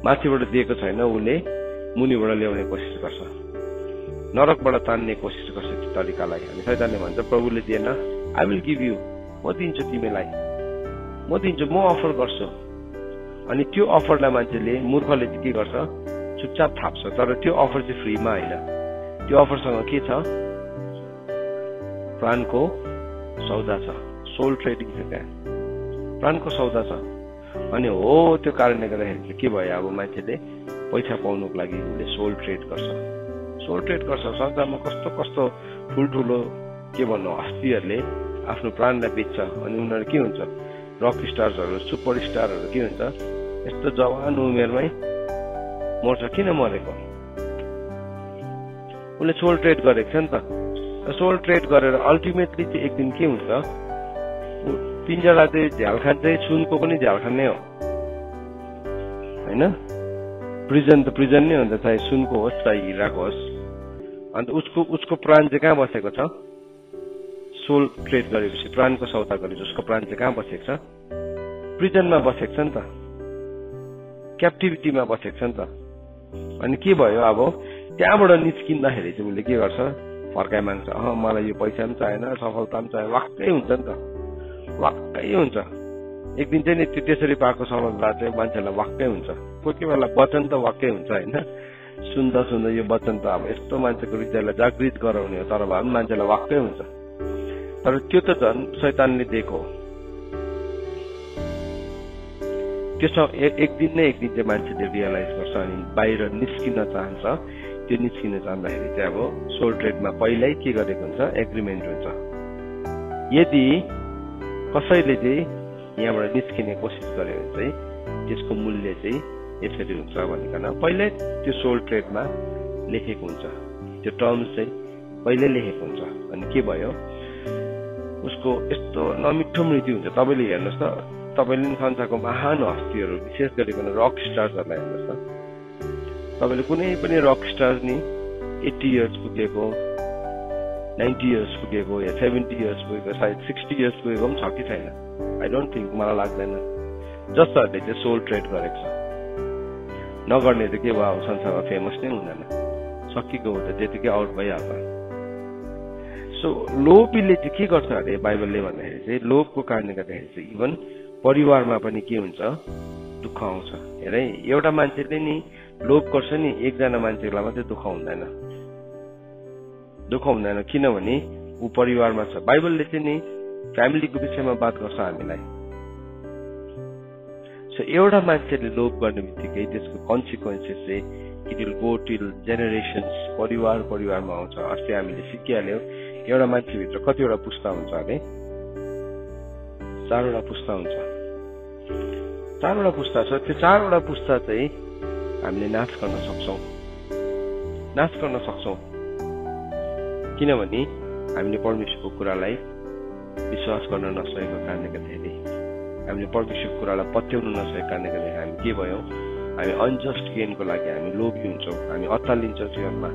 माथिबाट दिएको छैन, उसले मुनिबाट ल्याउने कोसिस गर्छ, नरकबाट तान्ने कोसिस गर्छ त्यो तरिकालाई। अनि शैतानले भन्छ, प्रभुले दिएन, आई विल गिभ यु, म दिन्छु तिमीलाई, म अफर गर्छु। अनि त्यो अफरलाई मान्छेले, मूर्खले चाहिँ के गर्छ, चुपचाप थाप्छ। तर त्यो अफर चाहिँ फ्रीमा होइन, त्यो अफरसँग के छ, प्राणको सौदा छ, सोल ट्रेडिङ छ, त्यहाँ प्राणको सौदा छ। अनि हो त्यो कारणले गर्दाखेरि के भयो, अब मान्छेले पैसा पाउनुको लागि उसले सोल ट्रेड गर्छ। संसारमा कस्तो ठुल्ठुलो के भन्नु, हस्तीहरूले आफ्नो प्राणलाई बेच्छ। अनि उनीहरू के हुन्छ, रक स्टार्सहरू, सुपर स्टारहरू के हुन्छ, यस्तो जवान उमेरमै मर्छ। किन मरेको? उसले सोल ट्रेड गरेको छ नि त। सोल ट्रेड गरेर अल्टिमेटली चाहिँ एक दिन के हुन्छ, पिन्जरा चाहिँ झ्यालखान चाहिँ सुनको पनि झ्यालखान नै हो होइन। प्रिजन नै हुन्छ, चाहे सुनको होस् चाहे हिराको होस्। अन्त उसको प्राण चाहिँ कहाँ बसेको छ? सोल ट्रेड गरेपछि, प्राणको सौदा गरेपछि उसको प्राण चाहिँ कहाँ बसेको छ? प्रिजनमा बसेको छ नि त, क्याप्टिभिटीमा बसेको छ नि त। अनि के भयो, अब त्यहाँबाट निस्किँदाखेरि चाहिँ उसले के गर्छ, फर्काइ माग्छ। मलाई यो पैसा पनि चाहिएन, सफलता पनि चाहिएन, वाक्कै हुन्छ नि त, वाक्कै हुन्छ। एक दिन चाहिँ नि त्यसरी पाएको सफलता चाहिँ मान्छेलाई वाक्कै हुन्छ। कोही बेला वचन त वाक्कै हुन्छ होइन। सुन्दा यो वचन त अब यस्तो मान्छेको हृदयलाई जागृत गराउने हो, तर भए पनि मान्छेलाई वाक्कै हुन्छ। तर त्यो त झन् शैतानले दिएको हो। त्यसमा एक दिन चाहिँ मान्छेले रियलाइज गर्छ अनि बाहिर निस्किन चाहन्छ। त्यो निस्किन चाहँदाखेरि चाहिँ अब सोल ट्रेडमा पहिल्यै के गरेको हुन्छ, एग्रिमेन्ट हुन्छ। यदि कसैले चाहिँ यहाँबाट निस्किने कोसिस गर्यो भने चाहिँ त्यसको मूल्य चाहिँ यसरी हुन्छ भनिकन पहिल्यै त्यो सोल ट्रेडमा लेखेको हुन्छ। त्यो टर्म्स चाहिँ पहिल्यै लेखेको हुन्छ। अनि के भयो, उसको यस्तो नमिठो मृत्यु हुन्छ। तपाईँले हेर्नुहोस् त, तपाईँले संसारको महान हस्तीहरू, विशेष गरिकन रक स्टार्सहरूलाई हेर्नुहोस् त। तपाईँले कुनै पनि रक स्टार नि 80 इयर्स पुगेको, 90 इयर्स पुगेको या 70 इयर्स पुगेको, सायद 60 इयर्स पुगेको पनि छ कि छैन, आई डोन्ट थिङ्क, मलाई लाग्दैन। जसहरूले चाहिँ सोल ट्रेड गरेको छ, नगर्ने त के भयो, संसारमा फेमस नै हुँदैन, सकिएको हो त त्यतिकै आउट भइहाल्छ। सो लोभीले चाहिँ के गर्छ अरे बाइबलले भन्दाखेरि चाहिँ, लोभको कारणले गर्दाखेरि चाहिँ इभन परिवारमा पनि के हुन्छ, दुःख आउँछ। हेरै एउटा मान्छेले नि लोभ गर्छ नि, एकजना मान्छेलाई मात्रै दुःख हुँदैन, किनभने ऊ परिवारमा छ। बाइबलले चाहिँ नि फ्यामिलीको विषयमा बात गर्छ हामीलाई। सो एउटा मान्छेले लोभ गर्ने बित्तिकै त्यसको कन्सिक्वेन्सेस चाहिँ it will go till generations, परिवारमा आउँछ। अस्ति हामीले सिकिहाल्यौँ एउटा मान्छेभित्र कतिवटा पुस्ता हुन्छ अरे, 4वटा पुस्ता हुन्छ। 4वटा पुस्ता छ, त्यो 4वटा पुस्ता चाहिँ हामीले नाश गर्न सक्छौँ, किनभने हामीले परमेश्वरको कुरालाई विश्वास गर्न नसकेको कारणले गर्दाखेरि, हामीले परमेश्वरको कुरालाई पत्याउनु नसकेको कारणले गर्दाखेरि हामी के भयौँ, हामी अनजस्ट गेनको लागि हामी लोभी हुन्छौँ, हामी अत्तालिन्छौँ जीवनमा,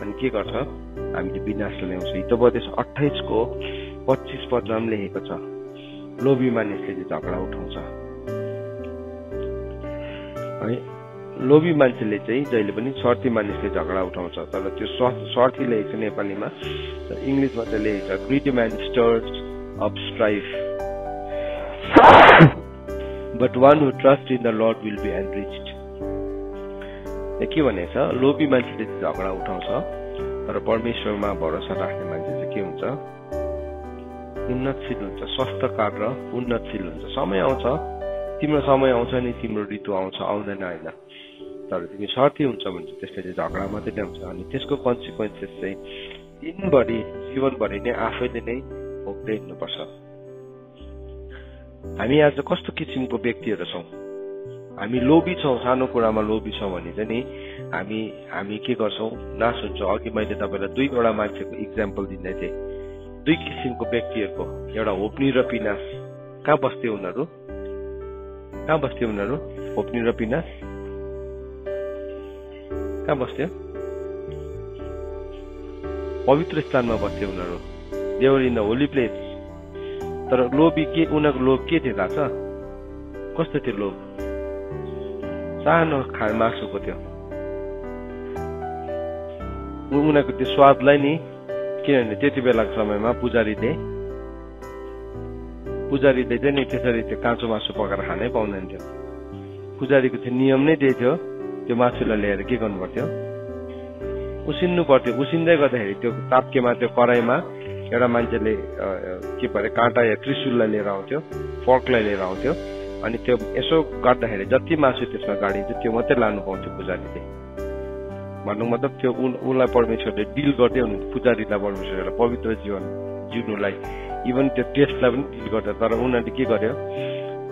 अनि के गर्छ, हामीले विनाश ल्याउँछ। हितोपदेश 28को 25 पदमा पनि लेखेको छ, लोभी मानिसले चाहिँ झगडा उठाउँछ है। लोभी मान्छेले चाहिँ जहिले पनि स्वार्थी मानिसले झगडा उठाउँछ। तर त्यो स्वार्थी लेखेको छ नेपालीमा, इङ्ग्लिसमा चाहिँ लेखेको छ greedy man stirs up strife but one who trust in the Lord will be enriched. के भनेको छ, लोभी मान्छेले चाहिँ झगडा उठाउँछ, तर परमेश्वरमा भरोसा राख्ने मान्छे चाहिँ के हुन्छ, उन्नतशील हुन्छ, स्वस्थकार र उन्नतशील हुन्छ। समय आउँछ, तिम्रो समय आउँछ नि, तिम्रो ऋतु आउँछ, आउँदैन होइन, तर तिमी स्वार्थी हुन्छ भने त्यसले चाहिँ झगडा मात्रै ल्याउँछ, अनि त्यसको कन्सिक्वेन्सेस चाहिँ दिनभरि जीवनभरि नै आफैले नै भोग्दै हिँड्नुपर्छ। हामी आज कस्तो किसिमको व्यक्तिहरू छौँ, हामी लोभी छौँ, सानो कुरामा लोभी छौँ भने चाहिँ नि हामी के गर्छौँ, नाश हुन्छौँ। अघि मैले तपाईँलाई 2वटा मान्छेको इक्जाम्पल दिँदै थिएँ, 2 किसिमको व्यक्तिहरूको, एउटा होप्नी र पिनास। कहाँ बस्थ्यो उनीहरू, होप्नी र पिनास कहाँ बस्थ्यो, पवित्र स्थानमा बस्थ्यो उनीहरू, they were in the holy place. तर लोभी के, उनीहरूको लोभ के थियो थाहा छ, कस्तो थियो लोभ, सानो मासुको थियो। उनीहरूको त्यो स्वादलाई नि, किनभने त्यति बेलाको समयमा पुजारीले चाहिँ नि त्यसरी त्यो काँचो मासु पकाएर खानै पाउँदैन थियो। पुजारीको त्यो नियम नै त्यही थियो, त्यो मासुलाई ल्याएर के गर्नु पर्थ्यो, उसिन्नु पर्थ्यो। उसिन्दै गर्दाखेरि त्यो ताप्केमा, त्यो कराईमा एउटा मान्छेले के भरे काँटा या त्रिशुललाई लिएर आउँथ्यो, फोर्कलाई लिएर आउँथ्यो, अनि त्यो यसो गर्दाखेरि जति मासु त्यसमा गाडिन्छ त्यो मात्रै लानु पाउँथ्यो पुजारीले। भन्नु मतलब त्यो उनलाई परमेश्वरले डिल गर्दै हुनुहुन्थ्यो, पुजारीलाई परमेश्वरले पवित्र जीवन जिउनुलाई, इभन त्यो टेस्टलाई पनि डिल गर्दा। तर उनीहरूले के गर्यो,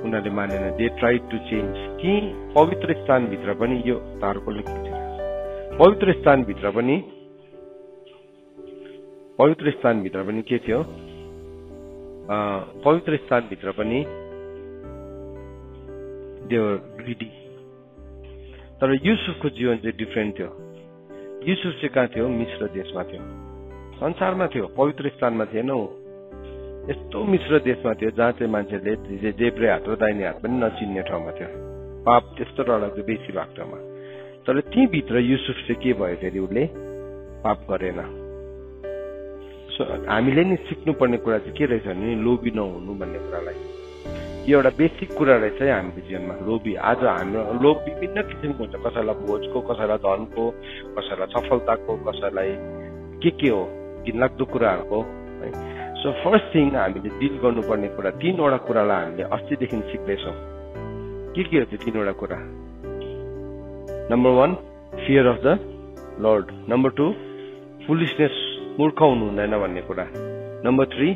उनीहरूले मानेन, दे ट्राई टु चेन्ज। कि पवित्र स्थानभित्र पनि यो तारको लेखिन्छ, पवित्र स्थानभित्र पनि के थियो, पवित्र स्थानभित्र पनि दे वर ग्रीडी। तर युसुफको जीवन चाहिँ डिफ्रेन्ट थियो। युसुफ चाहिँ कहाँ थियो, मिश्र देशमा थियो, संसारमा थियो, पवित्र स्थानमा थिएन। यस्तो मिश्र देशमा थियो जहाँ चाहिँ मान्छेले जेब्रे हात र दाहिने हात पनि नचिन्ने ठाउँमा थियो, पाप त्यस्तो डरलाग्दो बेसी भएको ठाउँमा। तर ती भित्र युसुफ चाहिँ के भयो, फेरि उसले पाप गरेन। सो हामीले नि सिक्नुपर्ने कुरा चाहिँ के रहेछ भने लोभी नहुनु भन्ने कुरालाई, यो एउटा बेसिक कुरा रहेछ हाम्रो जीवनमा। लोभी, आज हाम्रो लोभ विभिन्न किसिमको हुन्छ, कसैलाई भोजको, कसैलाई धनको, कसैलाई सफलताको, कसैलाई के हो, घिनलाग्दो कुराहरूको है। सो फर्स्ट थिङ हामीले डिल गर्नुपर्ने कुरा, 3वटा कुरालाई हामीले अस्तिदेखि सिक्दैछौँ। के हो त्यो 3वटा कुरा? Number 1 fear of the lord, number 2 foolishness, मूर्ख हुनु हुँदैन भन्ने कुरा, नम्बर 3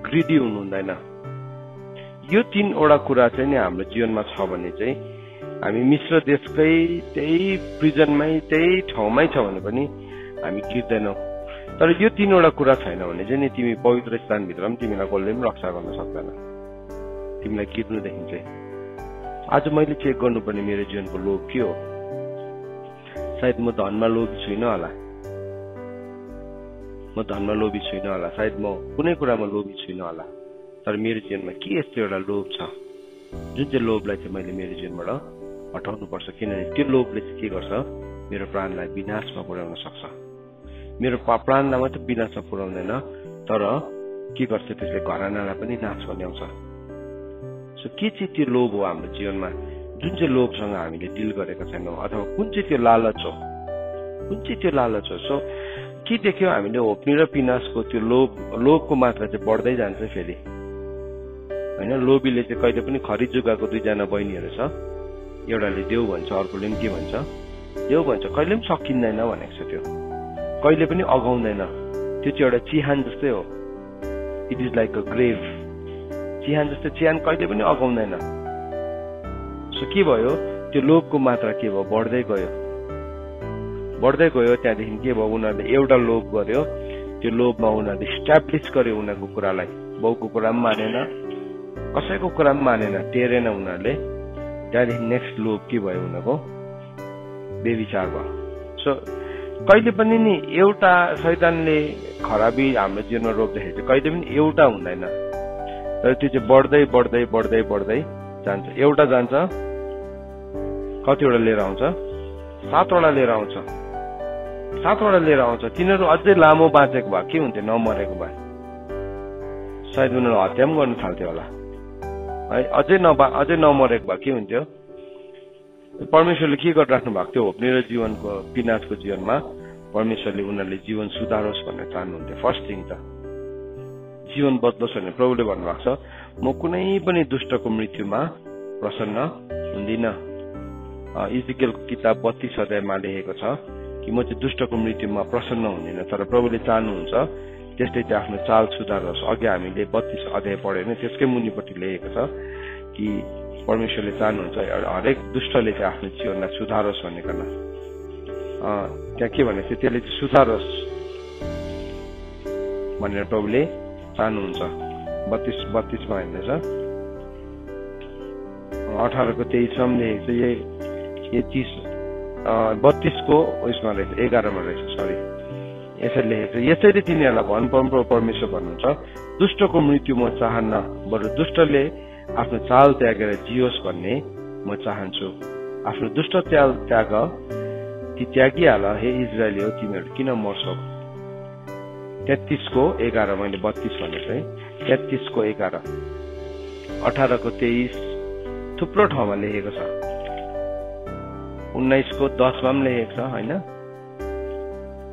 ग्रिडी हुनु हुँदैन। यो 3वटा कुरा चाहिँ नि हाम्रो जीवनमा छ भने चाहिँ हामी मिश्र देशकै त्यही प्रिजनमै त्यही ठाउँमै छ भने पनि हामी गिर्दैनौँ। तर यो 3वटा कुरा छैन भने चाहिँ नि तिमी पवित्र स्थानभित्र पनि तिमीलाई कसले पनि रक्षा गर्न सक्दैन, तिमीलाई गिर्नुदेखि चाहिँ। आज मैले चेक गर्नुपर्ने मेरो जीवनको लोभ के हो? सायद म धनमा लोभी छुइनँ होला, म धनमा लोभी छुइनँ होला, सायद म कुनै कुरामा लोभी छुइनँ होला, तर मेरो जीवनमा के यस्तो एउटा लोभ छ जुन चाहिँ लोभलाई चाहिँ मैले मेरो जीवनबाट हटाउनु पर्छ। किनभने त्यो लोभले चाहिँ के गर्छ, मेरो प्राणलाई विनाशमा पुर्याउन सक्छ। मेरो प्राणलाई मात्र विनाशमा पुर्याउँदैन, तर के गर्छ त्यसले घरानालाई पनि नाशमा ल्याउँछ। सो के चाहिँ त्यो लोभ हो हाम्रो जीवनमा, जुन चाहिँ लोभसँग हामीले डिल गरेका छैनौँ, अथवा कुन चाहिँ त्यो लालच हो, कुन चाहिँ त्यो लालच हो। सो के देख्यौँ हामीले, होप्ने र विनाशको त्यो लोभको मात्रा चाहिँ बढ्दै जान्छ फेरि होइन। लोभीले चाहिँ कहिले पनि खरी जुगाको दुईजना बहिनीहरू छ, एउटाले देऊ भन्छ, अर्कोले पनि के भन्छ, देऊ भन्छ, कहिले पनि सकिँदैन भनेको छ। त्यो कहिले पनि अगाउँदैन, त्यो चाहिँ एउटा चिहान जस्तै हो। It is like a grave, चिहान जस्तै, चिहान कहिले पनि अगाउँदैन। सो के भयो, त्यो लोभको मात्रा के भयो, बढ्दै गयो। त्यहाँदेखि के भयो, उनीहरूले एउटा लोभ गर्यो, त्यो लोभमा उनीहरूले इस्टाब्लिस गर्यो उनीहरूको कुरालाई। बाउको कुरा पनि मानेन, कसैको कुरा पनि मानेन, टेरेन उनीहरूले। त्यहाँदेखि नेक्स्ट लोभ के भयो, उनीहरूको बेविचार भयो। सो कहिले पनि नि एउटा शैतानले खराबी हाम्रो जीवनमा रोप्दाखेरि चाहिँ कहिले पनि एउटा हुँदैन, तर त्यो चाहिँ बढ्दै बढ्दै बढ्दै बढ्दै जान्छ। एउटा जान्छ, कतिवटा लिएर आउँछ, 7वटा लिएर आउँछ, 7वटा लिएर आउँछ। तिनीहरू अझै लामो बाँचेको भए के हुन्थ्यो, नमरेको भए सायद उनीहरू हत्या पनि गर्न थाल्थ्यो होला है। अझै नमरेको भए के हुन्थ्यो। परमेश्वरले के गरिराख्नु भएको थियो, होप्ने र जीवनको विनाशको जीवनमा परमेश्वरले उनीहरूले जीवन सुधारोस् भनेर चाहनुहुन्थ्यो। फर्स्ट थिङ त जीवन बदलोस् भनेर प्रभुले भन्नुभएको छ, म कुनै पनि दुष्टको मृत्युमा प्रसन्न हुँदिनँ। इजकियलको किताब 32 अध्यायमा लेखेको छ कि म चाहिँ दुष्टको मृत्युमा प्रसन्न हुँदिनँ, तर प्रभुले चाहनुहुन्छ त्यस्तै चाहिँ आफ्नो चाल सुधारोस्। अघि हामीले 32 अध्याय पढ्यो भने त्यसकै मुनिपट्टि लेखेको छ कि परमेश्वरले चाहनुहुन्छ हरेक दुष्टले चाहिँ आफ्नो जीवनलाई सुधारोस् भनेकन। त्यहाँ के भनेको थियो, त्यसले चाहिँ सुधारोस् भनेर प्रभुले चाहनुहुन्छ। 32 हेर्दैछ, 18को 23 लेखेको छ, यही 32 को उयसमा रहेछ, 11मा रहेछ, सरी, यसरी लेखेको छ, यसैले तिनीहरूलाई भन परमेश्वर भन्नुहुन्छ, दुष्टको मृत्यु म चाहन्न, बरु दुष्टले आफ्नो चाल त्यागेर जियोस् भन्ने म चाहन्छु। आफ्नो दुष्ट चाल त्याग, ती त्यागिहाल हे इजरायली हो, तिमीहरू किन मर्छौ। 33को 11, मैले 32 भनेको है, 33को 11, 18को 23 थुप्रो ठाउँमा लेखेको छ, 19को 10मा पनि लेखेको छ होइन,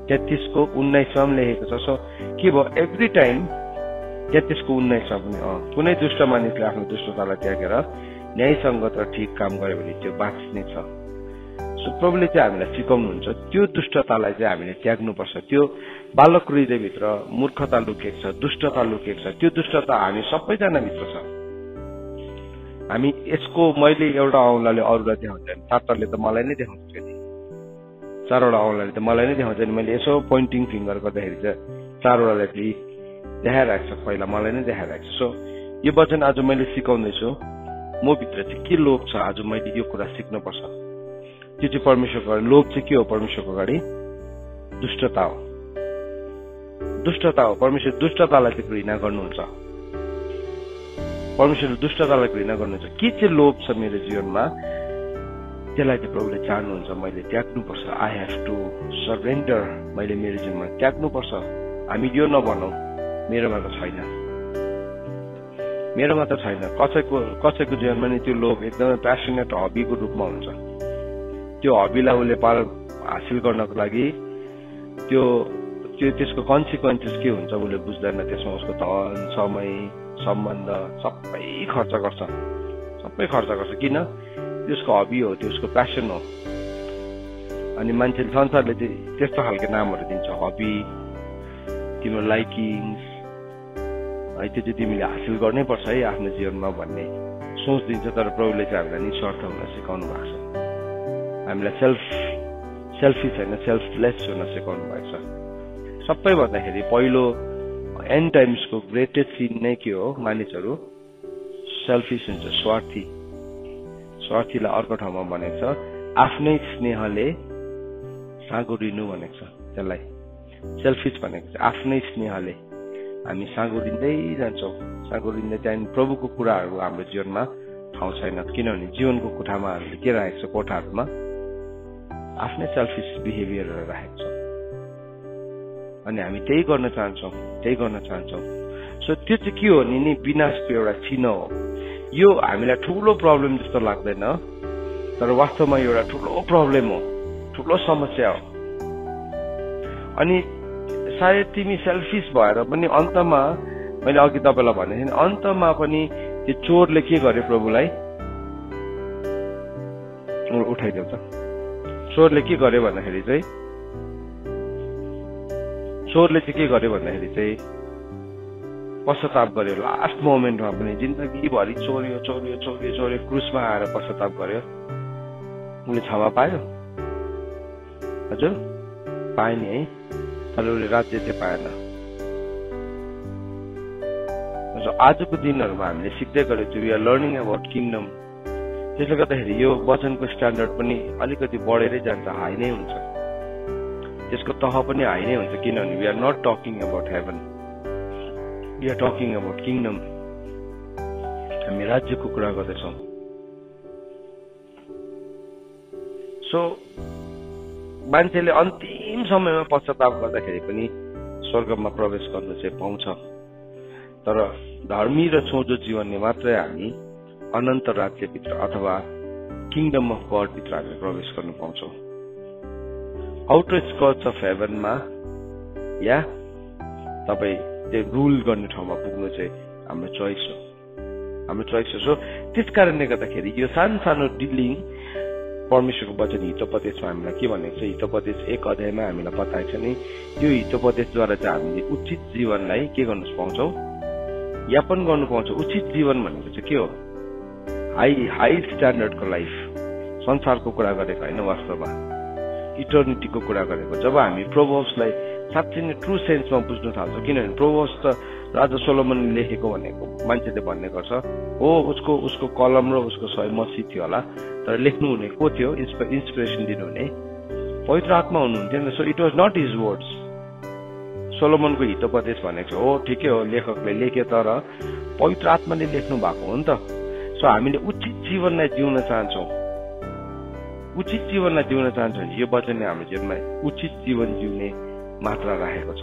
33को 19मा पनि लेखेको छ। सो के भयो, एभ्री टाइम 33को 19मा पनि कुनै दुष्ट मानिसले आफ्नो दुष्टतालाई त्यागेर न्यायसङ्गत र ठिक काम गर्यो भने त्यो बाँच्ने छ। सो प्रभुले चाहिँ हामीलाई सिकाउनुहुन्छ त्यो दुष्टतालाई चाहिँ हामीले त्याग्नुपर्छ। त्यो बालक हृदयभित्र मूर्खता लुकेको छ, दुष्टता लुकेको छ, त्यो दुष्टता हामी सबैजना भित्र छ। हामी यसको मैले एउटा औँलाले अरूलाई देखाउँदैन, 7वटाले त मलाई नै देखाउँछ, फेरि 4वटा औँलाले त मलाई नै देखाउँछ नि। मैले यसो पोइन्टिङ फिङ्गर गर्दाखेरि चाहिँ 4वटालाई चाहिँ देखाइरहेको छ, पहिला मलाई नै देखाइरहेको छ। सो यो वचन आज मैले सिकाउँदैछु, म भित्र चाहिँ के लोभ छ, आज मैले यो कुरा सिक्नुपर्छ। त्यो चाहिँ परमेश्वरको अगाडि लोभ चाहिँ के हो, परमेश्वरको अगाडि दुष्टता हो, दुष्टता हो। परमेश्वर दुष्टतालाई चाहिँ घृणा गर्नुहुन्छ, परमेश्वरले दुष्टतालाई घृणा गर्नुहुन्छ। के चाहिँ लोभ छ मेरो जीवनमा, त्यसलाई चाहिँ प्रभुले चाहनुहुन्छ मैले त्याग्नुपर्छ। आई हेभ टु सरेन्डर, मैले मेरो जीवनमा त्याग्नुपर्छ। हामी यो नभनौँ मेरोमा त छैन, मेरोमा त छैन। कसैको जीवनमा नि त्यो लोभ एकदमै प्यासनेट हबीको रूपमा हुन्छ। त्यो हबीलाई उसले हासिल गर्नको लागि त्यसको कन्सिक्वेन्सेस के हुन्छ उसले बुझ्दैन। त्यसमा उसको धन, समय, सम्बन्ध सबै खर्च गर्छ, किन? त्यसको हबी हो, त्यो उसको प्यासन हो। अनि मान्छेले, संसारले चाहिँ त्यस्तो खालको नामहरू दिन्छ, हबी, तिम्रो लाइकिङ्स है, त्यो चाहिँ तिमीले हासिल गर्नै पर्छ है आफ्नो जीवनमा भन्ने सोच दिन्छ। तर प्रभुले चाहिँ हामीलाई निस्वार्थ हुन सिकाउनु भएको छ, हामीलाई सेल्फिस होइन, सेल्फलेस हुन सिकाउनु भएको छ। सबै भन्दाखेरि पहिलो एन्ड टाइम्सको ग्रेटेस्ट सिन नै के हो, मानिसहरू सेल्फिस हुन्छ, स्वार्थीलाई अर्को ठाउँमा भनेको छ आफ्नै स्नेहले साँगुरिनु भनेको छ। त्यसलाई सेल्फिस भनेको चाहिँ आफ्नै स्नेहले हामी साँगुरिँदै जान्छौँ। साँगुरिँदै त्यहाँदेखि प्रभुको कुराहरू हाम्रो जीवनमा ठाउँ छैन, किनभने जीवनको कोठामा हामीले के राखेको छ, कोठाहरूमा आफ्नै सेल्फिस बिहेभियरहरू राखेको छौँ अनि हामी त्यही गर्न चाहन्छौँ। सो त्यो चाहिँ के हो नि विनाशको एउटा चिन्ह हो। यो हामीलाई ठुलो प्रब्लम जस्तो लाग्दैन, तर वास्तवमा एउटा ठुलो प्रब्लम हो, ठुलो समस्या हो। अनि सायद तिमी सेल्फिस भएर पनि अन्तमा, मैले अघि तपाईँलाई भनेको थिएँ, अन्तमा पनि त्यो चोरले के गर्यो प्रभुलाई उठाइदेऊ त। चोरले के गर्यो भन्दाखेरि चाहिँ पश्चाताप गर्यो। लास्ट मोमेन्टमा पनि जिन्दगीभरि चोर्यो क्रुसमा आएर पश्चाताप गर्यो। उसले क्षमा पायो? हजुर पाए नि है, तर उसले राज्य चाहिँ पाएन। आजको दिनहरूमा हामीले सिक्दै गरेको छु, we are learning about kingdom. त्यसले गर्दाखेरि यो वचनको स्ट्यान्डर्ड पनि अलिकति बढेरै जान्छ, हाई नै हुन्छ, त्यसको तह पनि हाई नै हुन्छ, किनभने we are not talking about heaven, we are talking about kingdom. हामी राज्यको कुरा गर्दैछौँ। सो मान्छेले अन्तिम समयमा पश्चाताप गर्दाखेरि पनि स्वर्गमा प्रवेश गर्न चाहिँ पाउँछ, तर धर्मी र सोझो जीवनले मात्रै हामी अनन्त राज्यभित्र अथवा किङडम अफ गड भित्र हामी प्रवेश गर्न पाउँछौँ। आउटर स्कर्ट्स अफ हेभनमा या तपाईँ त्यो रुल गर्ने ठाउँमा पुग्नु चाहिँ हाम्रो चोइस हो। सो त्यस कारणले गर्दाखेरि यो सानो डिलिङ परमेश्वरको वचन हितोपदेशमा हामीलाई के भनेको छ, हितोपदेश 1 अध्यायमा हामीलाई बताएको छ नि, यो हितोपदेशद्वारा चाहिँ हामीले उचित जीवनलाई के गर्न पाउँछौँ, यापन गर्नु पाउँछौँ। उचित जीवन भनेको चाहिँ के हो? हाई स्ट्यान्डर्डको लाइफ, संसारको कुरा गरेको होइन, वास्तवमा इटर्निटीको कुरा गरेको। जब हामी प्रोभर्ब्सलाई साँच्चै नै ट्रु सेन्समा बुझ्न थाल्छौँ, किनभने प्रोभर्ब्स त राजा सोलोमनले लेखेको भनेको मान्छेले भन्ने गर्छ हो, उसको कलम र उसको सही मसी थियो होला, तर लेख्नु हुने को थियो, इन्सपिरेसन दिनुहुने पवित्र आत्मा हुनुहुन्थ्यो नि। So it was not his words. सोलोमनको हितोपदेश भनेको छ, हो ठिकै हो लेखकले लेखे, तर पवित्र आत्माले लेख्नु भएको हो नि त। सो हामीले उचित जीवनलाई जिउन चाहन्छौँ भने यो वचनले हाम्रो जीवनमा उचित जीवन जिउने मात्रा राखेको छ।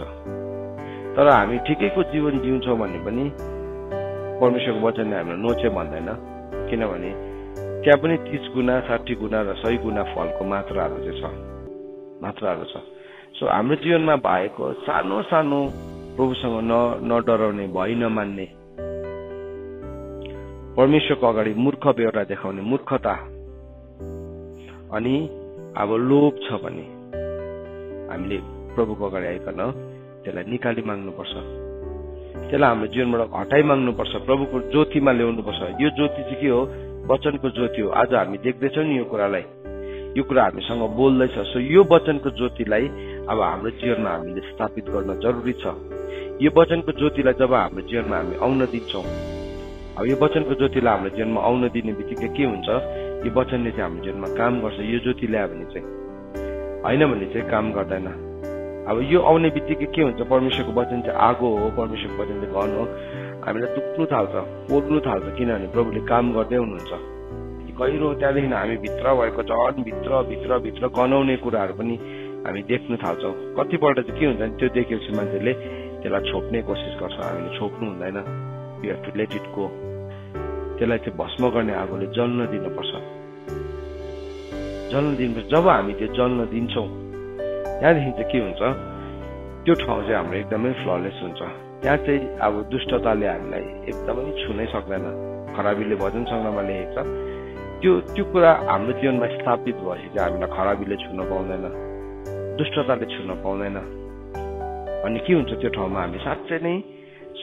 तर हामी ठिकैको जीवन जिउँछौँ भने पनि परमेश्वरको वचनले हाम्रो नो चाहिँ भन्दैन, किनभने त्यहाँ पनि 30 गुणा 60 गुणा र 100 गुणा फलको मात्राहरू छ। सो हाम्रो जीवनमा भएको सानो प्रभुसँग नडराउने, भय नमान्ने, परमेश्वरको अगाडि मूर्ख बेहोरा देखाउने मूर्खता अनि अब लोभ छ भने हामीले प्रभुको अगाडि आइकन त्यसलाई निकाली माग्नुपर्छ, त्यसलाई हाम्रो जीवनबाट हटाइ माग्नुपर्छ, प्रभुको ज्योतिमा ल्याउनुपर्छ। यो ज्योति चाहिँ के हो? वचनको ज्योति हो। आज हामी देख्दैछौँ नि यो कुरालाई, यो कुरा हामीसँग बोल्दैछ। सो यो वचनको ज्योतिलाई अब हाम्रो जीवनमा हामीले स्थापित गर्न जरुरी छ। यो वचनको ज्योतिलाई जब हाम्रो जीवनमा हामी आउन दिन्छौँ, अब यो वचनको ज्योतिलाई हाम्रो जीवनमा आउन दिने बित्तिकै के हुन्छ, यो वचनले चाहिँ हाम्रो जीवनमा काम गर्छ। यो ज्योति ल्यायो भने चाहिँ, होइन भने चाहिँ काम गर्दैन। अब यो आउने बित्तिकै के हुन्छ, परमेश्वरको वचन चाहिँ आगो हो, परमेश्वरको वचन चाहिँ घन हो, हामीलाई दुख्नु थाल्छ, पोल्नु थाल्छ, किनभने प्रभुले काम गर्दै हुनुहुन्छ। कहिरो त्यहाँदेखि हामी भित्र भएको झन् भित्र गनाउने कुराहरू पनि हामी देख्न थाल्छौँ। कतिपल्ट चाहिँ के हुन्छ भने त्यो देखेपछि मान्छेले त्यसलाई छोप्ने कोसिस गर्छ, हामीले छोप्नु हुँदैन, you have to let it go. त्यसलाई चाहिँ भस्म गर्ने आगोले जल्न दिनुपर्छ। जब हामी त्यो जल्न दिन्छौँ त्यहाँदेखि चाहिँ के हुन्छ, त्यो ठाउँ चाहिँ हाम्रो एकदमै फ्ललेस हुन्छ। त्यहाँ चाहिँ अब दुष्टताले हामीलाई एकदमै छुनै सक्दैन। खराबीले भजन सङ्ग्रहमा लेखेको छ, त्यो कुरा हाम्रो जीवनमा स्थापित भएपछि चाहिँ हामीलाई खराबीले छुन पाउँदैन, दुष्टताले छुन पाउँदैन। अनि के हुन्छ, त्यो ठाउँमा हामी साँच्चै नै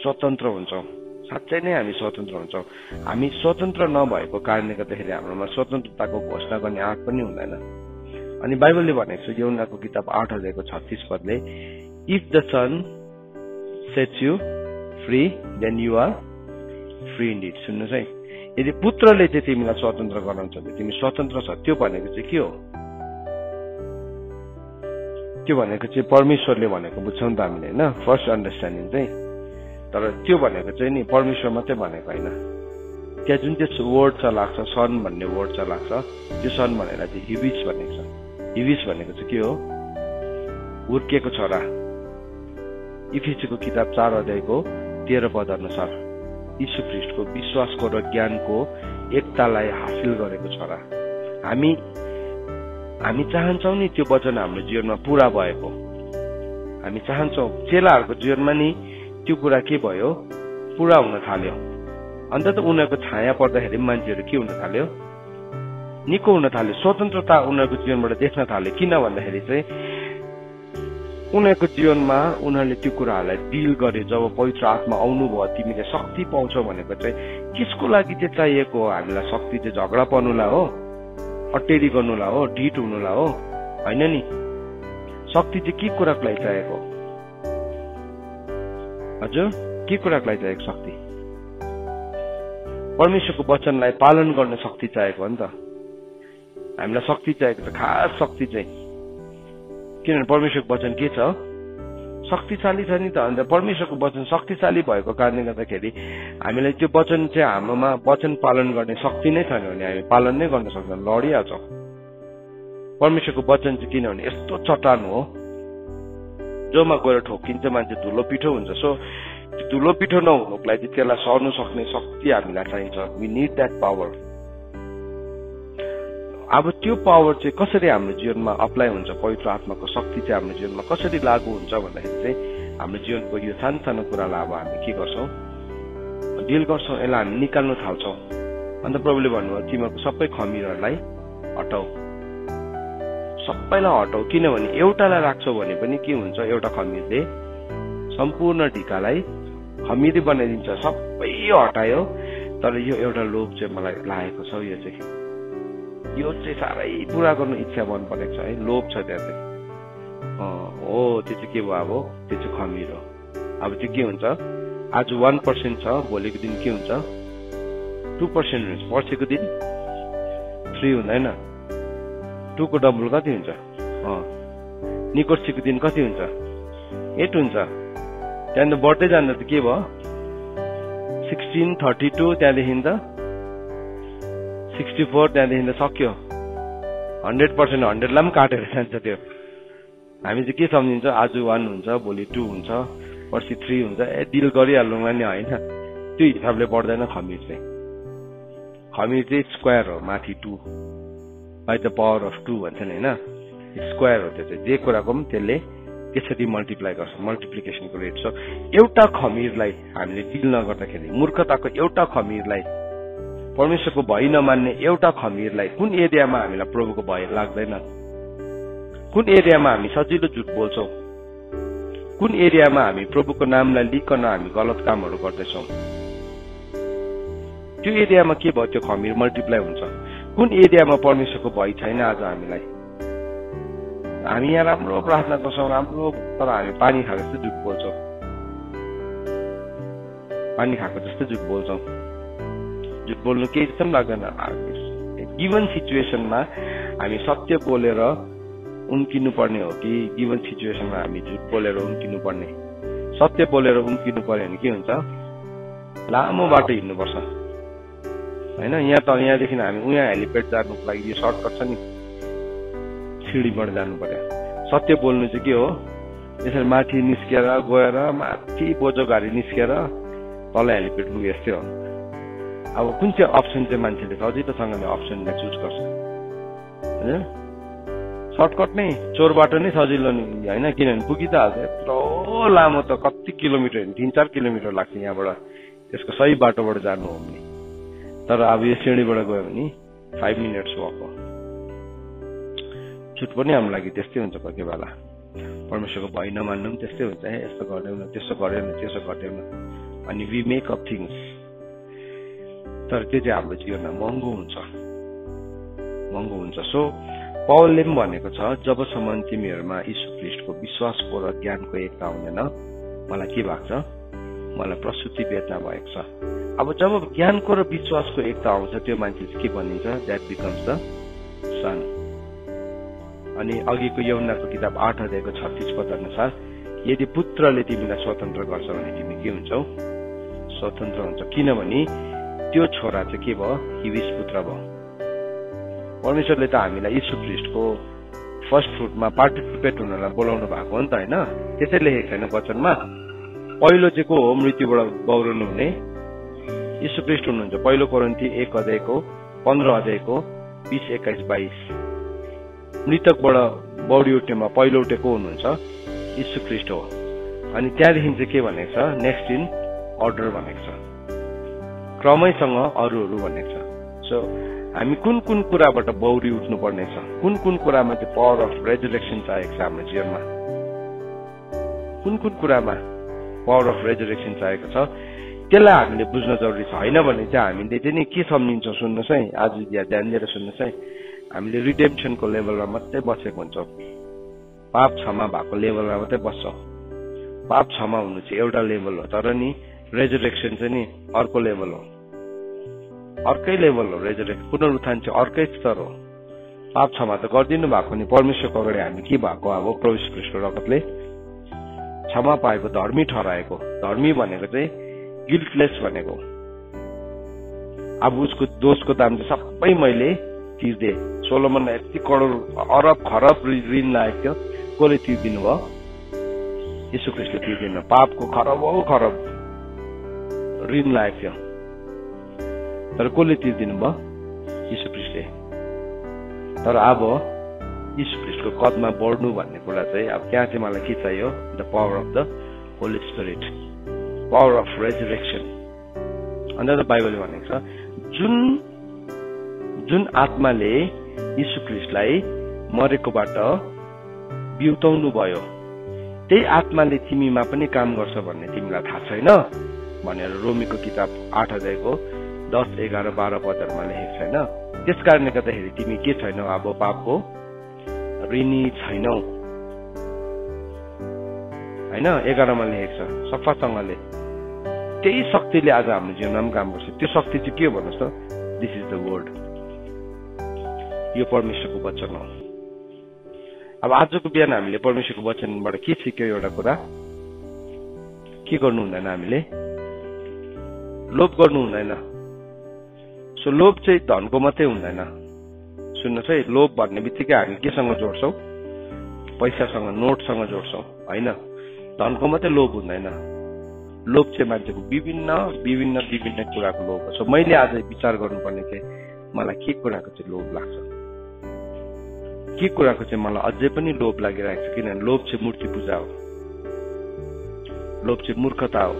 स्वतन्त्र हुन्छौँ। हामी स्वतन्त्र नभएको कारणले गर्दाखेरि हाम्रोमा स्वतन्त्रताको घोषणा गर्ने आँट पनि हुँदैन। अनि बाइबलले भनेको छ यूहन्नाको किताब 8 अध्यायको 36 पदले, if the son sets you free then you are free indeed. सुन्नुहोस् है, यदि पुत्रले चाहिँ तिमीलाई स्वतन्त्र गराउँछ भने तिमी स्वतन्त्र छ। त्यो भनेको चाहिँ के हो? त्यो भनेको चाहिँ परमेश्वरले भनेको बुझ्छौँ नि त हामीले होइन, फर्स्ट अन्डरस्ट्यान्डिङ चाहिँ। तर त्यो भनेको चाहिँ नि परमेश्वर मात्रै भनेको होइन, त्यहाँ जुन त्यो वर्ड चलाएको छ, सन भन्ने वर्ड चलाएको छ, त्यो सन भनेर चाहिँ हिबिस भनेको छ। हिबिस भनेको चाहिँ के हो? हुर्किएको छोरा। इफिसीको किताब 4 अध्यायको 13 पद अनुसार यीशु ख्रीष्टको विश्वासको र ज्ञानको एकतालाई हासिल गरेको छोरा। हामी चाहन्छौँ नि त्यो वचन हाम्रो जीवनमा पूरा भएको। हामी चाहन्छौँ चेलाहरूको जीवनमा नि त्यो कुरा के भयो? पूरा हुन थाल्यो। अन्त त उनीहरूको छाया पर्दाखेरि मान्छेहरू के हुन थाल्यो? निको हुन थाल्यो। स्वतन्त्रता उनीहरूको जीवनबाट देख्न थाल्यो। किन भन्दाखेरि चाहिँ उनीहरूको जीवनमा उनीहरूले त्यो कुराहरूलाई डिल गरे। जब पवित्र आत्मा आउनुभयो, तिमीले शक्ति पाउँछौ भनेको चाहिँ किसको लागि चाहिँ चाहिएको हो? हामीलाई शक्ति चाहिँ झगडा पर्नुलाई हो, अटेरी गर्नुलाई हो, ढिट हुनुलाई हो? होइन नि। शक्ति चाहिँ के कुराको लागि चाहिएको? हजुर, के कुराको लागि चाहिएको शक्ति? परमेश्वरको वचनलाई पालन गर्ने शक्ति चाहिएको हो नि त। हामीलाई शक्ति चाहिएको छ, खास शक्ति चाहिँ। किनभने परमेश्वरको वचन के छ? शक्तिशाली छ नि त। अन्त परमेश्वरको वचन शक्तिशाली भएको कारणले गर्दाखेरि हामीलाई त्यो वचन चाहिँ हाम्रोमा वचन पालन गर्ने शक्ति नै छैन भने हामी पालन नै गर्न सक्दैनौँ, लडिहाल्छौँ। परमेश्वरको वचन चाहिँ किनभने यस्तो चट्टान हो जोमा गएर ठोकिन्छ मान्छे धुलो पिठो हुन्छ। सो धुलो पिठो नहुनुको लागि त्यसलाई सर्नु सक्ने शक्ति हामीलाई चाहिन्छ। We need that power. अब त्यो पावर चाहिँ कसरी हाम्रो जीवनमा अप्लाई हुन्छ? पवित्र आत्माको शक्ति चाहिँ हाम्रो जीवनमा कसरी लागू हुन्छ भन्दाखेरि चाहिँ हाम्रो जीवनको यो सानो सानो कुरालाई अब हामी के गर्छौँ? डिल गर्छौँ, यसलाई हामी निकाल्न थाल्छौँ। अन्त प्रभुले भन्नुभयो तिमीहरूको सबै खमीरहरूलाई हटाऊ, सबैलाई हटाऊ। किनभने एउटालाई राख्छौ भने पनि के हुन्छ? एउटा खमीरले सम्पूर्ण ढिकालाई खमीरी बनाइदिन्छ। सबै हटायो, तर यो एउटा लोभ चाहिँ मलाई लागेको छ। यो चाहिँ साह्रै पुरा गर्नु इच्छा मन परेको छ है, लोभ छ त्यहाँ चाहिँ। हो त्यो चाहिँ के भयो? अब त्यो चाहिँ खमीर हो। अब त्यो के हुन्छ? आज 1% छ, भोलिको दिन के हुन्छ? 2% हुन्छ, पर्सिको दिन 3 हुँदैन। 2 को डबल कति हुन्छ? निकोर्सीको दिन कति हुन्छ? 8 हुन्छ। त्यहाँदेखि बढ्दै जाँदा त के भयो? 16, 32, त्यहाँदेखि त 64, त्यहाँदेखि त सक्यो। 100%, 100 लाई पनि काटेर जान्छ त्यो। हामी चाहिँ के सम्झिन्छ? आज 1 हुन्छ, भोलि 2 हुन्छ, पर्सि 3 हुन्छ, डिल गरिहाल्नुमा नि होइन। त्यो हिसाबले बढ्दैन खमीर चाहिँ। खमीर चाहिँ स्क्वायर हो, माथि 2 बाइ द पावर अफ 2 भन्छ नि होइन। स्क्वायर हो त्यो चाहिँ। जे कुराको पनि त्यसले त्यसरी मल्टिप्लाई गर्छ, मल्टिप्लिकेसनको रेट। सो एउटा खमीरलाई हामीले डिल नगर्दाखेरि, मूर्खताको एउटा खमीरलाई, परमेश्वरको भय नमान्ने एउटा खमीरलाई, कुन एरियामा हामीलाई प्रभुको भय लाग्दैन? कुन एरियामा हामी सजिलो झुट बोल्छौँ? कुन एरियामा हामी प्रभुको नामलाई लिकन हामी गलत कामहरू गर्दैछौँ? त्यो एरियामा के भयो? त्यो खमीर मल्टिप्लाई हुन्छ। कुन एरियामा परमेश्वरको भय छैन आज हामीलाई? हामी यहाँ राम्रो प्रार्थना गर्छौँ, राम्रो, तर हामी पानी खाएको जस्तो झुट बोल्छौँ। पानी खाएको जस्तो झुट बोल्छौँ। झुट बोल्नु केही जस्तो पनि लाग्दैन। गिभन सिचुएसनमा हामी सत्य बोलेर उम्किनु पर्ने हो कि गिभन सिचुएसनमा हामी झुट बोलेर उम्किनु पर्ने? सत्य बोलेर उम्किनु पर्यो भने के हुन्छ? लामो बाटो हिँड्नुपर्छ होइन। यहाँदेखि हामी उहाँ हेलिप्याड जानुको लागि यो सर्टकट छ नि, सिडीबाट जानु पर्यो। सत्य बोल्नु चाहिँ के हो? यसरी माथि निस्किएर गएर माथि बोझो गाडी निस्किएर तल हेलिप्याड पुग्यो, यस्तै हो। अब कुन चाहिँ अप्सन चाहिँ मान्छेले सजिलोसँगले अप्सनलाई चुज गर्छ होइन? सर्टकट नै, चोर बाटो नै सजिलो नि होइन, किनभने पुगि त हाल्छ। यत्रो लामो त कति किलोमिटर, 3-4 किलोमिटर लाग्छ यहाँबाट त्यसको सही बाटोबाट जानु हो भने। तर अब यो सिँढीबाट गयो भने 5 मिनट्स वक हो। छुट पनि हाम्रो लागि त्यस्तै हुन्छ कोही बेला। परमेश्वरको भय नमान्नु पनि त्यस्तै हुन्छ। यस्तो गर्दैन, त्यसो गरेन, त्यसो गर्दैन, अनि वी मेक अप थिङ्स। तर त्यो चाहिँ हाम्रो जीवनमा महँगो हुन्छ। सो पौलले पनि भनेको छ, जबसम्म तिमीहरूमा यीशु ख्रीष्टको विश्वासको र ज्ञानको एकता हुँदैन, मलाई के भएको छ? मलाई प्रसूति वेदना भएको छ। अब जब ज्ञानको र विश्वासको एकता आउँछ, त्यो मान्छे के भनिन्छ? द्याट बिकम्स द सन। अनि अघिको यूहन्नाको किताब 8 अध्यायको 36 पद अनुसार यदि पुत्रले तिमीलाई स्वतन्त्र गर्छ भने तिमी के हुन्छौ? स्वतन्त्र हुन्छ। किनभने त्यो छोरा चाहिँ के भयो? हिविस पुत्र भयो। परमेश्वरले त हामीलाई यीशु ख्रीष्टको फर्स्ट फ्रुटमा पार्टिसिपेट हुनलाई बोलाउनु भएको हो नि त, होइन? त्यसै लेखेको छैन वचनमा? पहिलो चाहिँ को हो मृत्युबाट बौरनु हुने? यीशु ख्रीष्ट हुनुहुन्छ। पहिलो कोरिन्थी 1 अध्यायको 15 अध्यायको 20, 21, 22 मृतकबाट बौरी उठ्नेमा पहिलो उठेको हुनुहुन्छ यीशु ख्रीष्ट हो। अनि त्यहाँदेखि चाहिँ के भनेको छ? नेक्स्ट इन अर्डर भनेको छ, क्रमैसँग अरूहरू भनेको छ। सो हामी कुन कुन कुराबाट बौरी उठ्नु पर्ने छ? कुन कुन कुरामा चाहिँ पावर अफ रेजरेक्सन चाहिएको छ हाम्रो जीवनमा? कुन कुन कुरामा पावर अफ रेजरेक्सन चाहिएको छ? त्यसलाई हामीले बुझ्न जरुरी छ। होइन भने चाहिँ हामीले चाहिँ नि के सम्झिन्छौँ? सुन्नुहोस् है, आज ध्यान दिएर सुन्नुहोस् है। हामीले रिडेम्पसनको लेभलमा मात्रै बसेको हुन्छौँ, पाप क्षमा भएको लेभलमा मात्रै बस्छौँ। पाप क्षमा हुनु चाहिँ एउटा लेभल हो, तर नि रेजरेक्सन चाहिँ नि अर्को लेभल हो, अर्कै लेभल हो। रेजरेक्सन पुनरुत्थान चाहिँ अर्कै स्तर हो। पाप क्षमा त गरिदिनु भएको नि परमेश्वरको अगाडि हामी के भएको अब प्रभु यीशु ख्रीष्टको रगतले क्षमा पाएको, धर्मी ठहराएको। धर्मी भनेको चाहिँ गिल्टलेस भनेको। अब उसको दोषको दाम चाहिँ सबै मैले तिर्दे। सोलोमनलाई यति करोड अरब खरब ऋण लागेको थियो, कसले तिर्दिनु भयो? यीशु ख्रीष्टले तिर्दिनु। पापको खरब ऋण लागेको थियो, तर कसले तिर्दिनु भयो? यीशु ख्रीष्टले। तर अब यीशु ख्रीष्टको कदमा बढ्नु भन्ने कुरा चाहिँ अब त्यहाँ चाहिँ मलाई के चाहियो? The power of the Holy Spirit, power of resurrection. अन्त त बाइबलले भनेको छ जुन आत्माले यीशु ख्रीष्टलाई मरेकोबाट बिउताउनु भयो, त्यही आत्माले तिमीमा पनि काम गर्छ भन्ने तिमीलाई थाहा छैन भनेर रोमीको किताब 8 अध्यायको 10, 11, 12 पदहरूमा लेखेको छैन? त्यस कारणले गर्दाखेरि तिमी के छैनौ? अब पापको ऋणी छैनौ, होइन? 11 मा लेखेको छ सफासँगले। त्यही शक्तिले आज हाम्रो जीवनमा पनि काम गर्छ। त्यो शक्ति चाहिँ के हो भन्नुहोस् त? This is the word. यो परमेश्वरको वचन हो। अब आजको बिहान हामीले परमेश्वरको वचनबाट के सिक्यो? एउटा कुरा के गर्नु हुँदैन? हामीले लोभ गर्नु हुँदैन। सो लोभ चाहिँ धनको मात्रै हुँदैन। सुन्नुहोस् है, लोभ भन्ने बित्तिकै हामी केसँग जोड्छौँ? पैसासँग, नोटसँग जोड्छौँ, होइन? धनको मात्रै लोभ हुँदैन। लोभ चाहिँ मान्छेको विभिन्न कुराको लोभ हो। सो मैले आज विचार गर्नुपर्ने चाहिँ मलाई के कुराको चाहिँ लोभ लाग्छ, के कुराको चाहिँ मलाई अझै पनि लोभ लागिरहेको छ? किनभने लोभ चाहिँ मूर्ति पूजा हो, लोभ चाहिँ मूर्खता हो।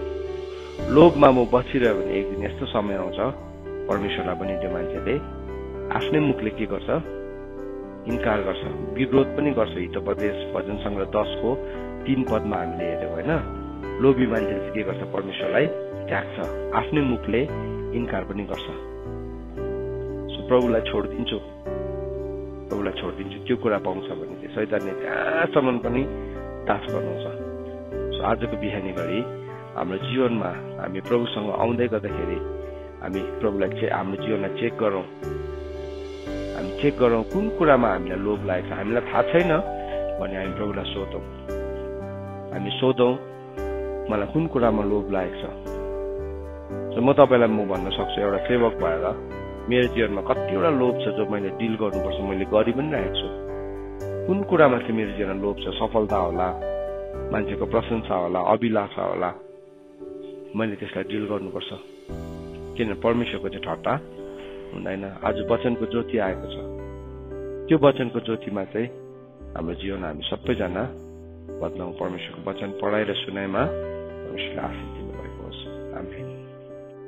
लोभमा म बसिरह्यो भने एक दिन यस्तो समय आउँछ परमेश्वरलाई पनि त्यो मान्छेले आफ्नै मुखले के गर्छ? इन्कार गर्छ, विरोध पनि गर्छ। हितोपदेश भजन सङ्ग्रह 10 को 3 पदमा हामीले हेर्यौँ, होइन? लोभी मान्छेले चाहिँ के गर्छ? परमेश्वरलाई त्याग्छ, आफ्नै मुखले इन्कार पनि गर्छ। सो प्रभुलाई छोडिदिन्छु त्यो कुरा पाउँछ भने चाहिँ शैतानले त्यहाँसम्म पनि दास बनाउँछ। सो आजको बिहानी घडी हाम्रो जीवनमा हामी प्रभुसँग आउँदै गर्दाखेरि हामी प्रभुलाई चाहिँ हाम्रो जीवनलाई चेक गरौँ। हामी चेक गरौँ कुन कुरामा हामीलाई लोभ लागेको छ। हामीलाई थाहा छैन भने हामी प्रभुलाई सोधौँ। हामी सोधौँ मलाई कुन कुरामा लोभ लागेको छ। सो म तपाईँलाई भन्न सक्छु, एउटा सेवक भएर मेरो जीवनमा कतिवटा लोभ छ जो मैले डिल गर्नुपर्छ, मैले गरि पनि रहेको छु। कुन कुरामा चाहिँ मेरो जीवनमा लोभ छ? सफलता होला, मान्छेको प्रशंसा होला, अभिलाषा होला, मैले त्यसलाई डिल गर्नुपर्छ। किनभने परमेश्वरको चाहिँ ठट्टा हुँदैन। आज वचनको ज्योति आएको छ, त्यो वचनको ज्योतिमा चाहिँ हाम्रो जीवन हामी सबैजना बदलाउँ। परमेश्वरको वचन पढाइ र सुनाइमा परमेश्वरले आशीष दिनुभएको होस्। आमेन।